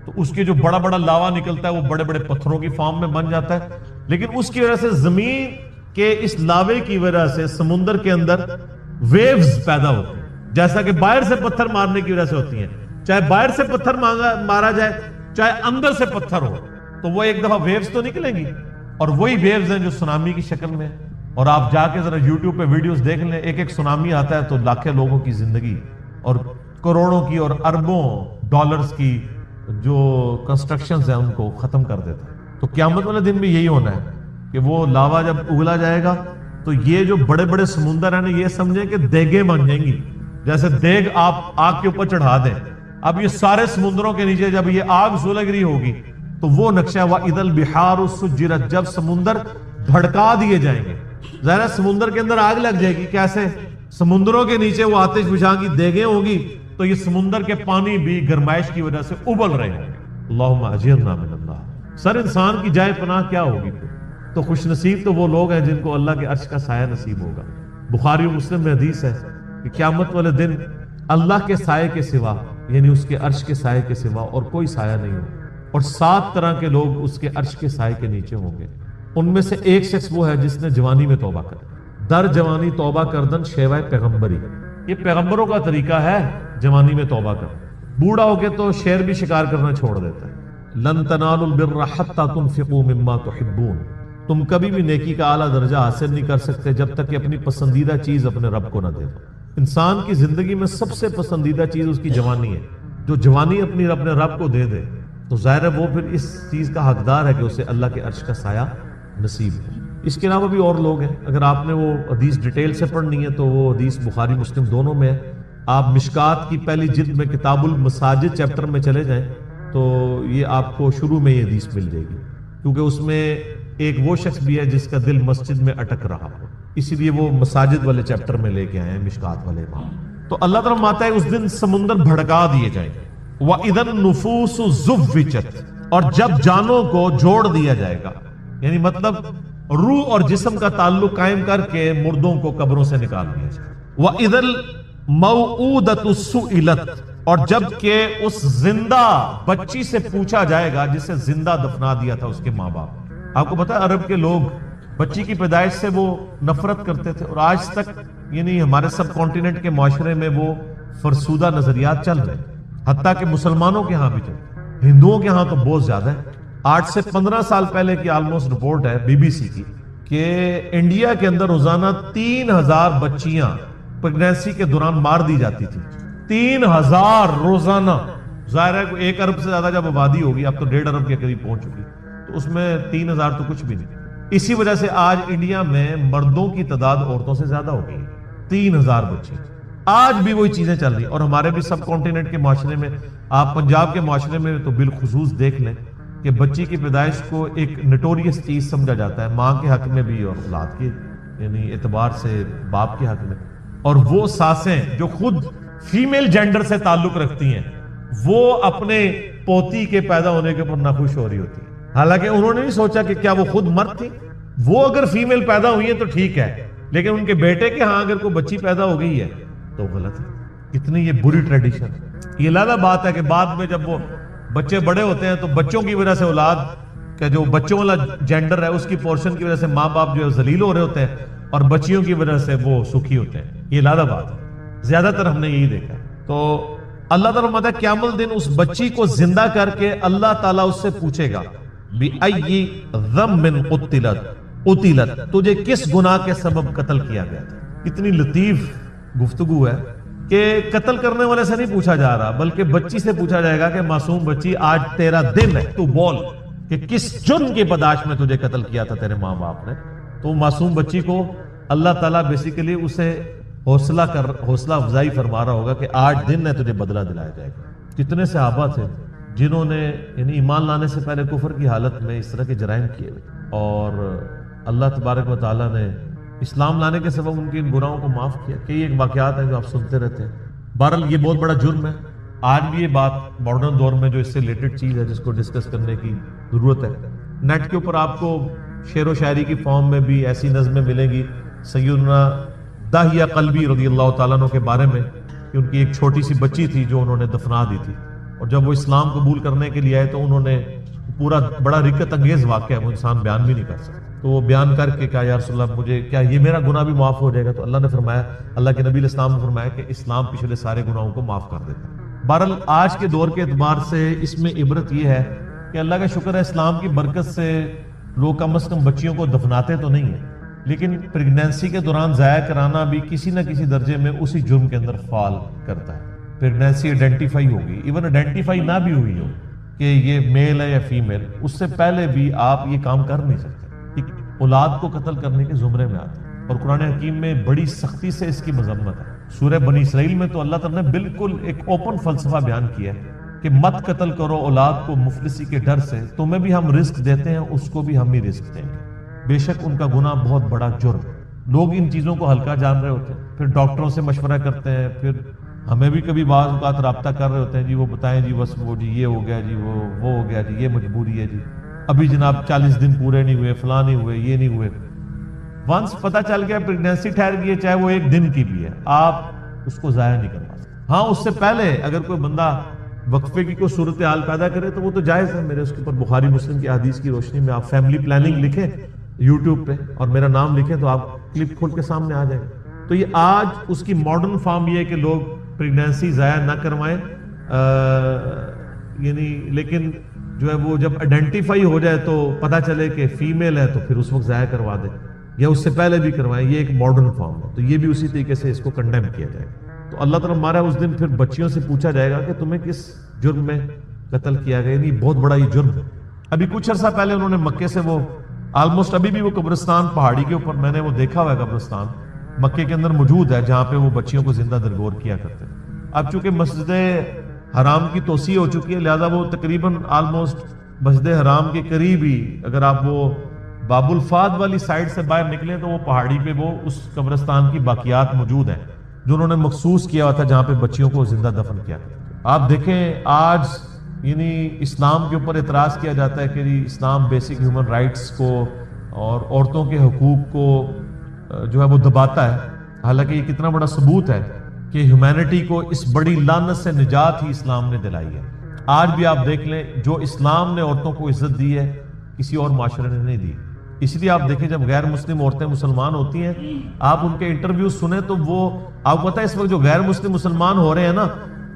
تو اس کے جو بڑا بڑا لاوا نکلتا ہے وہ بڑے بڑے پتھروں کی فارم میں بن جاتا ہے، لیکن اس کی وجہ سے زمین کے اس لاوے کی وجہ سے سمندر کے اندر ویوز پیدا ہوتے ہیں، جیسا کہ باہر سے پتھر مارنے کی وجہ سے ہوتی ہیں، چاہے باہر سے پتھر مارا جائے چاہے اندر سے پتھر ہو، تو وہ ایک دفعہ ویوز تو نکلیں گی، اور وہی ویوز ہیں جو سونامی کی شکل میں۔ اور آپ جا کے ذرا یوٹیوب پہ ویڈیوز دیکھ لیں، ایک ایک سونامی آتا ہے تو لاکھوں لوگوں کی زندگی اور کروڑوں کی اور اربوں ڈالرز کی جو کنسٹرکشنز ہیں ان کو ختم کر دیتا ہے۔ تو قیامت والے دن بھی یہی ہونا ہے کہ وہ لاوا جب اگلا جائے گا تو یہ جو بڑے بڑے سمندر ہیں نا، یہ سمجھیں کہ دیگیں بن جائیں گی، جیسے دیگ آپ آگ کے اوپر چڑھا دیں۔ اب یہ سارے سمندروں کے نیچے جب یہ آگ سلگ رہی ہوگی تو وہ نقشہ وَإِذَا الْبِحَارُ سُجِّرَتْ، جب سمندر بھڑکا دیے جائیں گے۔ ظاہر سمندر کے اندر آگ لگ جائے گی، کیسے؟ سمندروں کے نیچے وہ آتش فشاں کی دیگیں ہوگی تو یہ سمندر کے پانی بھی گرمائش کی وجہ سے ابل رہے ہوں گے۔ اللہم اجرنا من اللہ۔ سر انسان کی جائے پناہ کیا ہوگی؟ تو خوش نصیب تو وہ لوگ ہیں جن کو اللہ کے عرش کا سایہ نصیب ہوگا۔ بخاری و مسلم میں حدیث ہے کہ قیامت والے دن اللہ کے سائے کے سوا، یعنی اس کے عرش کے سائے کے سوا اور کوئی سایہ نہیں ہوگا، اور 7 طرح کے لوگ اس کے عرش کے سائے کے نیچے ہوں گے۔ ان میں سے ایک شخص وہ ہے جس نے جوانی میں توبہ کر، در جوانی توبہ کردن شیوائے پیغمبری، یہ پیغمبروں کا طریقہ ہے جوانی میں توبہ کر۔ بوڑھا ہو کے تو شیر بھی شکار کرنا چھوڑ دیتا ہے۔ لن تنالوا البر حتى تنفقوا مما تحبون، تم کبھی بھی نیکی کا اعلیٰ درجہ حاصل نہیں کر سکتے جب تک کہ اپنی پسندیدہ چیز اپنے رب کو نہ دے دو۔ انسان کی زندگی میں سب سے پسندیدہ چیز اس کی جوانی ہے، جو جوانی اپنے رب کو دے دے تو ظاہر ہے وہ پھر اس چیز کا حقدار ہے کہ اسے اللہ کے عرش کا سایہ نصیب ہے۔ اس کے علاوہ بھی اور لوگ ہیں، اگر آپ نے وہ حدیث ڈیٹیل سے پڑھنی ہے تو وہ حدیث بخاری مسلم دونوں میں ہے۔ آپ مشکات کی پہلی جلد میں کتاب المساجد چیپٹر میں چلے جائیں تو یہ آپ کو شروع میں یہ حدیث مل جائے گی، کیونکہ اس میں ایک وہ شخص بھی ہے جس کا دل مسجد میں اٹک رہا ہو، اسی لیے وہ مساجد والے چیپٹر میں لے کے آئے ہیں مشکات والے امام۔ تو اللہ تعالیٰ فرماتا ہے اس دن سمندر بھڑکا دیے جائیں گے، وَإِذَا النُّفُوسُ زُوِّجَتْ، اور جب جانوں کو جوڑ دیا جائے گا، یعنی مطلب روح اور جسم کا تعلق قائم کر کے مردوں کو قبروں سے نکال دیا جائے۔ وَإِذَا الْمَوْءُودَةُ سُئِلَتْ، اور جب کہ اس زندہ بچی سے پوچھا جائے گا جسے زندہ دفنا دیا تھا اس کے ماں باپ۔ آپ کو پتا ہے عرب کے لوگ بچی کی پیدائش سے وہ نفرت کرتے تھے، اور آج تک یعنی ہمارے سب کانٹیننٹ کے معاشرے میں وہ فرسودہ نظریات چل رہے ہیں، حتیٰ کہ مسلمانوں کے ہاں بھی چلتے ہیں، ہندوؤں کے ہاں تو بہت زیادہ ہے۔ 8 سے 15 سال پہلے کی آلموسٹ رپورٹ ہے BBC کی کہ انڈیا کے اندر روزانہ 3000 بچیاں پریگنینسی کے دوران مار دی جاتی تھی، 3000 روزانہ۔ ظاہر ہے 1 ارب سے زیادہ جب آبادی ہوگی، اب تو 1.5 ارب کے قریب پہنچ چکی، تو اس میں 3000 تو کچھ بھی نہیں۔ اسی وجہ سے آج انڈیا میں مردوں کی تعداد عورتوں سے زیادہ ہو گئی، 3000 بچے۔ آج بھی وہی چیزیں چل رہی ہیں، اور ہمارے بھی سب کانٹیننٹ کے معاشرے میں، آپ پنجاب کے معاشرے میں تو بالخصوص دیکھ لیں کہ بچی کی پیدائش کو ایک نٹوریس چیز سمجھا جاتا ہے، ماں کے حق میں بھی اور اولاد کے یعنی اعتبار سے باپ کے حق میں۔ اور وہ ساسیں جو خود فیمیل جینڈر سے تعلق رکھتی ہیں، وہ اپنے پوتی کے پیدا ہونے کے اوپر ناخوش ہو رہی ہوتی ہیں، حالانکہ انہوں نے نہیں سوچا کہ کیا وہ خود مرد تھی۔ وہ اگر فیمیل پیدا ہوئی ہے تو ٹھیک ہے، لیکن ان کے بیٹے کے ہاں اگر کوئی بچی پیدا ہو گئی ہے تو غلط ہے۔ کتنی یہ بری ٹریڈیشن۔ یہ لازم بات ہے کہ بعد میں جب وہ بچے بڑے ہوتے ہیں تو بچوں کی وجہ سے اولاد کا جو بچوں والا جینڈر ہے اس کی پورشن کی وجہ سے ماں باپ جو ہے ذلیل ہو رہے ہوتے ہیں، اور بچیوں کی وجہ سے وہ سکھی ہوتے ہیں۔ یہ لازم بات ہے، زیادہ تر ہم نے یہی دیکھا ہے۔ تو اللہ تعالیٰ فرماتا ہے قیامت دن اس بچی کو زندہ کر کے اللہ تعالیٰ اس سے پوچھے گا بِأَيِّ ذَنبٍ قُتِلَتْ، تجھے کس گناہ کے سبب قتل کیا گیا تھا۔ کتنی لطیف گفتگو ہے کہ قتل کرنے والے سے نہیں پوچھا جا رہا، بلکہ بچی سے پوچھا جائے گا کہ معصوم بچی آج تیرا دن ہے، تو بول کہ کس جرم کی پاداش میں تجھے قتل کیا تھا تیرے ماں باپ نے۔ تو معصوم بچی کو اللہ تعالیٰ بیسیکلی اسے حوصلہ افزائی فرما رہا ہوگا کہ آج دن ہے، تجھے بدلہ دلایا جائے گا۔ کتنے صحابہ تھے جنہوں نے یعنی ایمان لانے سے پہلے کفر کی حالت میں اس طرح کے جرائم کیے ہوئے، اور اللہ تبارک و تعالیٰ نے اسلام لانے کے سبب ان کی ان گناہوں کو معاف کیا۔ کئی ایک واقعات ہیں جو آپ سنتے رہتے ہیں۔ بہرحال یہ بہت بڑا جرم ہے۔ آج بھی یہ بات ماڈرن دور میں جو اس سے ریلیٹڈ چیز ہے جس کو ڈسکس کرنے کی ضرورت ہے۔ نیٹ کے اوپر آپ کو شعر و شاعری کی فارم میں بھی ایسی نظمیں ملیں گی سیدنا داہیہ قلبی رضی اللہ تعالیٰ عنہ کے بارے میں، کہ ان کی ایک چھوٹی سی بچی تھی جو انہوں نے دفنا دی تھی، اور جب وہ اسلام قبول کرنے کے لیے آئے تو انہوں نے پورا بڑا رکت انگیز واقعہ ہے، وہ انسان بیان بھی نہیں کر سکتا، تو وہ بیان کر کے کہا یا رسول اللہ مجھے کیا یہ میرا گناہ بھی معاف ہو جائے گا؟ تو اللہ نے فرمایا، اللہ کے نبی علیہ السلام نے فرمایا کہ اسلام پچھلے سارے گناہوں کو معاف کر دیتا ہے۔ بہرحال آج کے دور کے اعتبار سے اس میں عبرت یہ ہے کہ اللہ کا شکر ہے اسلام کی برکت سے لوگ کم از کم بچیوں کو دفناتے تو نہیں ہیں، لیکن پریگنینسی کے دوران ضائع کرانا بھی کسی نہ کسی درجے میں اسی جرم کے اندر فال کرتا ہے۔ پریگنینسی آئیڈینٹیفائی ہوگی، ایون آئیڈینٹیفائی نہ بھی ہوئی ہو کہ یہ میل ہے یا فیمیل، اس سے پہلے بھی آپ یہ کام کر نہیں سکتے، ایک اولاد کو قتل کرنے کے زمرے میں آتے ہیں، اور قرآن حکیم میں بڑی سختی سے اس کی مذمت ہے۔ سورہ بنی اسرائیل میں تو اللہ تعالیٰ نے بالکل ایک اوپن فلسفہ بیان کیا ہے کہ مت قتل کرو اولاد کو مفلسی کے ڈر سے، تمہیں بھی ہم رزق دیتے ہیں، اس کو بھی ہم ہی رزق دیں گے، بے شک ان کا گناہ بہت بڑا جرم ہے۔ لوگ ان چیزوں کو ہلکا جان رہے ہوتے ہیں، پھر ڈاکٹروں سے مشورہ کرتے ہیں، پھر ہمیں بھی کبھی بعض اوقات رابطہ کر رہے ہوتے ہیں، جی وہ بتائیں جی بس وہ جی یہ ہو گیا جی وہ ہو گیا جی یہ مجبوری ہے جی ابھی جناب 40 دن پورے نہیں ہوئے، فلاں نہیں ہوئے، یہ نہیں ہوئے۔ ونس پتہ چل گیا پریگنینسی ٹھہر گئی ہے، چاہے وہ 1 دن کی بھی ہے، آپ اس کو ضائع نہیں کروا سکتے۔ ہاں اس سے پہلے اگر کوئی بندہ وقفے کی کوئی صورتحال پیدا کرے تو وہ تو جائز ہے، میرے اس کے اوپر بخاری مسلم کی حدیث کی روشنی میں آپ فیملی پلاننگ لکھیں یوٹیوب پہ اور میرا نام لکھیں تو آپ کلپ کھول کے سامنے آ جائیں گے۔ تو یہ آج اس کی ماڈرن فارم یہ ہے کہ لوگ پریگنینسی ضائع نہ کروائیں، یعنی لیکن جو ہے وہ جب آئیڈینٹیفائی ہو جائے تو پتہ چلے کہ فیمیل ہے تو پھر اس وقت ضائع کروا دیں، یا اس سے پہلے بھی کروائیں، یہ ایک ماڈرن فارم ہے، تو یہ بھی اسی طریقے سے اس کو کنڈیم کیا جائے گا۔ تو اللہ تعالیٰ ہمارا اس دن پھر بچیوں سے پوچھا جائے گا کہ تمہیں کس جرم میں قتل کیا گیا. نہیں بہت بڑا یہ جرم ہے. ابھی کچھ عرصہ پہلے انہوں نے مکے سے وہ آلموسٹ ابھی بھی وہ قبرستان پہاڑی کے اوپر میں نے وہ دیکھا ہوا ہے قبرستان مکے کے اندر موجود ہے جہاں پہ وہ بچیوں کو زندہ درگور کیا کرتے ہیں. اب چونکہ مسجد حرام کی توسیع ہو چکی ہے لہذا وہ تقریباً آلموسٹ مسجد حرام کے قریب ہی اگر آپ وہ باب الفاد والی سائڈ سے باہر نکلیں تو وہ پہاڑی پہ وہ اس قبرستان کی باقیات موجود ہیں جو انہوں نے مخصوص کیا ہوا تھا جہاں پہ بچیوں کو زندہ دفن کیا. آپ دیکھیں آج یعنی اسلام کے اوپر اعتراض کیا جاتا ہے کہ اسلام بیسک ہیومن رائٹس کو اور عورتوں کے حقوق کو جو ہے وہ دباتا ہے. حالانکہ یہ کتنا بڑا ثبوت ہے کہ ہیومینٹی کو اس بڑی لعنت سے نجات ہی اسلام نے دلائی ہے. آج بھی آپ دیکھ لیں جو اسلام نے عورتوں کو عزت دی ہے کسی اور معاشرے نے نہیں دی. اس لیے آپ دیکھیں جب غیر مسلم عورتیں مسلمان ہوتی ہیں آپ ان کے انٹرویو سنیں تو وہ آپ کو پتہ ہے اس وقت جو غیر مسلم مسلمان ہو رہے ہیں نا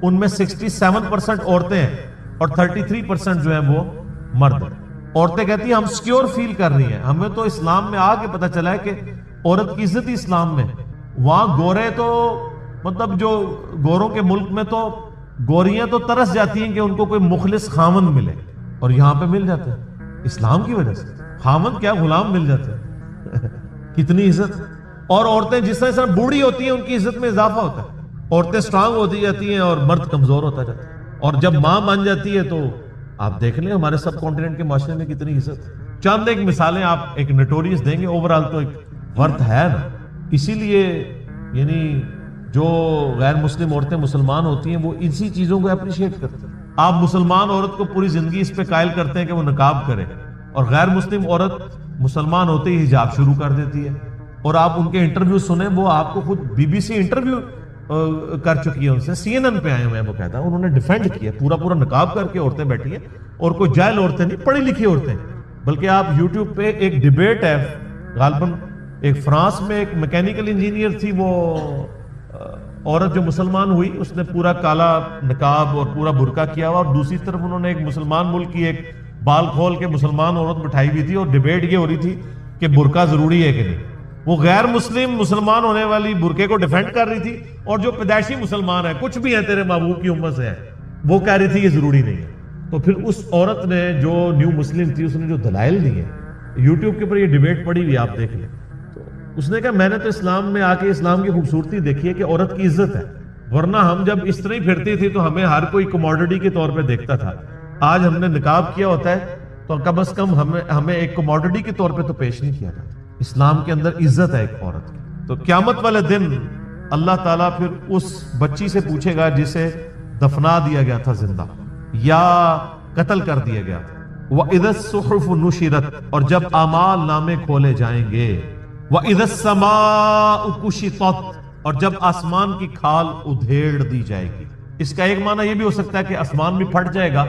ان میں 67% عورتیں ہیں اور 33% جو ہیں وہ مرد ہیں. عورتیں کہتی ہیں ہم سیکیور فیل کر رہی ہیں. ہمیں تو اسلام میں آ کے پتہ چلا ہے کہ عورت کی عزت ہی اسلام میں. وہاں گورے تو مطلب جو گوروں کے ملک میں تو گوریاں تو ترس جاتی ہیں کہ ان کو کوئی مخلص خامن ملے اور یہاں پہ مل جاتے ہیں اسلام کی وجہ سے. خامن کیا غلام مل جاتے ہیں. کتنی عزت. اور عورتیں جس طرح بوڑھی ہوتی ہیں ان کی عزت میں اضافہ ہوتا ہے. عورتیں سٹرانگ ہوتی جاتی ہیں اور مرد کمزور ہوتا جاتا ہے. اور جب ماں مان جاتی ہے تو آپ دیکھ لیں ہمارے سب کانٹیننٹ کے معاشرے میں کتنی عزت. چند ایک مثالیں آپ ایک نوٹوریس دیں گے اوورال تو ایک ورتھ ہے نا. اسی لیے یعنی جو غیر مسلم عورتیں مسلمان ہوتی ہیں وہ اسی چیزوں کو اپریشیٹ کرتے ہیں. آپ مسلمان عورت کو پوری زندگی اس پہ قائل کرتے ہیں کہ وہ نقاب کرے اور غیر مسلم عورت مسلمان ہوتے ہی حجاب شروع کر دیتی ہے. اور آپ ان کے انٹرویو سنیں وہ آپ کو خود بی بی سی انٹرویو کر چکی ہے ان سے CNN پہ آئے ہوئے ہیں. وہ کہتا ہے انہوں نے ڈیفینڈ کیا پورا نقاب کر کے عورتیں بیٹھی ہیں اور کوئی جاہل عورتیں نہیں پڑھی لکھی عورتیں. بلکہ آپ یوٹیوب پہ ایک ڈیبیٹ ہے غالباً ایک فرانس میں ایک میکینیکل انجینئر تھی وہ عورت جو مسلمان ہوئی اس نے پورا کالا نقاب اور پورا برقع کیا ہوا اور دوسری طرف انہوں نے ایک مسلمان ملک کی ایک بال کھول کے مسلمان عورت بٹھائی ہوئی تھی اور ڈیبیٹ یہ ہو رہی تھی کہ برقع ضروری ہے کہ نہیں. وہ غیر مسلم مسلمان ہونے والی برقعے کو ڈیفینڈ کر رہی تھی اور جو پیدائشی مسلمان ہے کچھ بھی ہے تیرے محبوب کی امت سے ہے وہ کہہ رہی تھی یہ ضروری نہیں ہے. تو پھر اس عورت نے جو نیو مسلم تھی اس نے جو دلائل دیے یوٹیوب کے اوپر یہ ڈیبیٹ پڑی ہوئی آپ دیکھ لیں. تو اس نے کہا میں نے تو اسلام میں آ کے اسلام کی خوبصورتی دیکھی ہے کہ عورت کی عزت ہے ورنہ ہم جب اس طرح ہی پھرتی تھی تو ہمیں ہر کوئی کموڈٹی کے طور پہ دیکھتا تھا. آج ہم نے نقاب کیا ہوتا ہے تو کم از کم ہمیں ایک کموڈٹی کے طور پہ تو پیش نہیں کیا جاتا. اسلام کے اندر عزت ہے ایک عورت کی. تو قیامت والے دن اللہ تعالیٰ پھر اس بچی سے پوچھے گا جسے دفنا دیا گیا تھا زندہ یا قتل کر دیا گیا تھا. وَإِذَا الصُّحُفُ نُشِرَتْ اور جب اعمال نامے کھولے جائیں گے. وَإِذَا السَّمَاءُ كُشِطَتْ اور جب آسمان کی کھال ادھیڑ دی جائے گی. اس کا ایک معنی یہ بھی ہو سکتا ہے کہ آسمان بھی پھٹ جائے گا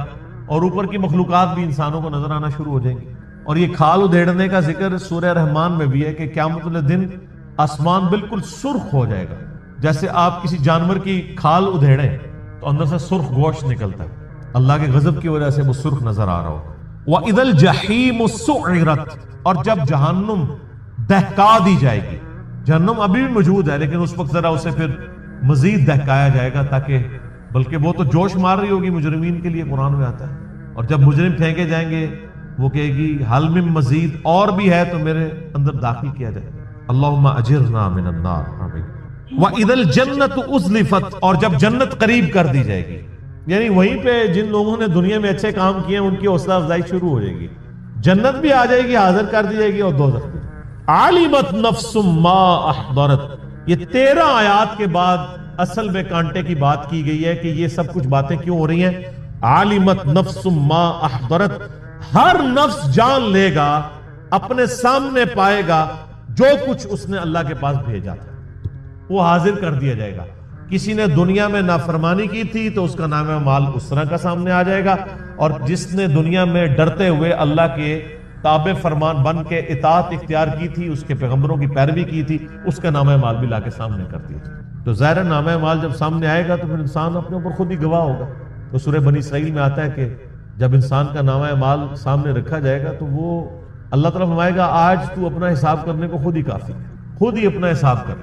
اور اوپر کی مخلوقات بھی انسانوں کو نظر آنا شروع ہو جائیں گی. اور یہ کھال ادھیڑنے کا ذکر سورہ رحمان میں بھی ہے کہ قیامت والے دن آسمان بالکل سرخ ہو جائے گا. جیسے آپ کسی جانور کی کھال ادھیڑیں تو اندر سے سرخ گوشت نکلتا ہے اللہ کے غضب کی وجہ سے وہ سرخ نظر آ رہا ہو. وَإِذَا الْجَحِيمُ سُعِّرَتْ اور جب جہنم دہکا دی جائے گی. جہنم ابھی بھی موجود ہے لیکن اس وقت ذرا اسے پھر مزید دہکایا جائے گا تاکہ بلکہ وہ تو جوش مار رہی ہوگی مجرمین کے لیے قرآن میں آتا ہے. اور جب مجرم پھینکے جائیں گے وہ کہے گی حل من مزید اور بھی ہے تو میرے اندر داخل کیا جائے. اللہم اجرنا من النار. آمین. وَإِذَا الْجَنَّةُ أُزْلِفَتْ اور جب جنت قریب کر دی جائے گی یعنی وہیں پہ جن لوگوں نے دنیا میں اچھے کام کیے ہیں ان کی حوصلہ افزائی شروع ہو جائے گی. جنت بھی آ جائے گی حاضر کر دی جائے گی اور دوزخ بھی. عَلِمَتْ نَفْسٌ مَا أَحْضَرَتْ یہ 13 آیات کے بعد اصل میں کانٹے کی بات کی گئی ہے کہ یہ سب کچھ باتیں کیوں ہو رہی ہیں. عَلِمَتْ نَفْسٌ مَا أَحْضَرَتْ ہر نفس جان لے گا اپنے سامنے پائے گا جو کچھ اس نے اللہ کے پاس بھیجا تھا وہ حاضر کر دیا جائے گا. کسی نے دنیا میں نافرمانی کی تھی تو اس کا نام مال اس طرح کا سامنے آ جائے گا اور جس نے دنیا میں ڈرتے ہوئے اللہ کے تابع فرمان بن کے اطاعت اختیار کی تھی اس کے پیغمبروں کی پیروی کی تھی اس کا نام مال بھی لا کے سامنے کر دیا تھا. تو ظاہر نام مال جب سامنے آئے گا تو پھر انسان اپنے اوپر خود ہی گواہ ہوگا. تو سورہ بنی اسرائیل میں آتا ہے کہ جب انسان کا نامہ مال سامنے رکھا جائے گا تو وہ اللہ تعالیٰ فرمائے گا آج تو اپنا حساب کرنے کو خود ہی کافی ہے. خود ہی اپنا حساب کر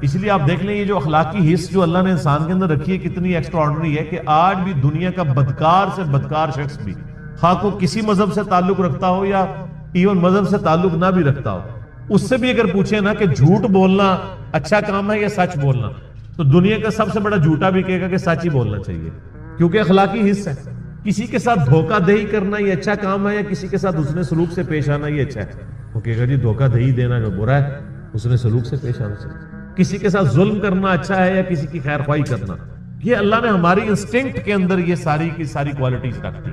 اس لیے آپ دیکھ لیں یہ جو اخلاقی حص جو اللہ نے انسان کے اندر رکھی ہے کتنی ایکسٹرا آرڈنری ہے کہ آج بھی دنیا کا بدکار سے بدکار شخص بھی خواہ کو کسی مذہب سے تعلق رکھتا ہو یا ایون مذہب سے تعلق نہ بھی رکھتا ہو، اس سے بھی اگر پوچھے نا کہ جھوٹ بولنا اچھا کام ہے یا سچ بولنا، تو دنیا کا سب سے بڑا جھوٹا بھی کہے گا کہ سچ ہی بولنا چاہیے، کیونکہ اخلاقی حص ہے۔ کسی کے ساتھ دھوکہ دہی کرنا یہ اچھا کام ہے یا کسی کے ساتھ حسن سلوک سے پیش آنا یہ اچھا ہے؟ وہ کہے گا جی دھوکہ دہی دینا جو برا ہے، حسن سلوک سے پیش آنا چاہیے۔ کسی کے ساتھ ظلم کرنا اچھا ہے یا کسی کی خیر خواہی کرنا؟ یہ اللہ نے ہماری انسٹنکٹ کے اندر یہ ساری کی ساری کوالٹیز رکھ دی۔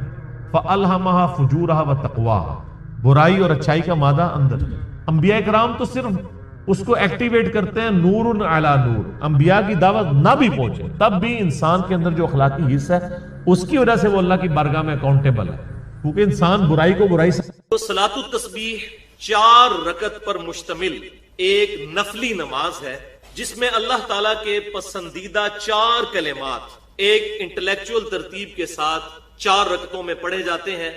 فَأَلْهَمَهَا فُجُورَهَا وَتَقْوَاهَا، برائی اور اچھائی کا مادہ اندر۔ انبیاء کرام تو صرف اس کو ایکٹیویٹ کرتے ہیں نور علی نور، انبیاء کی دعوت نہ بھی پہنچے تب بھی انسان کے اندر جو اخلاقی حصہ ہے اس کی وجہ سے وہ اللہ کی بارگاہ میں اکاؤنٹیبل ہے، کیونکہ انسان برائی کو برائی سے تو صلاۃ التسبیح 4 رکعت پر مشتمل ایک نفلی نماز ہے جس میں اللہ تعالیٰ کے پسندیدہ 4 کلمات ایک انٹلیکچول ترتیب کے ساتھ 4 رکعتوں میں پڑھے جاتے ہیں۔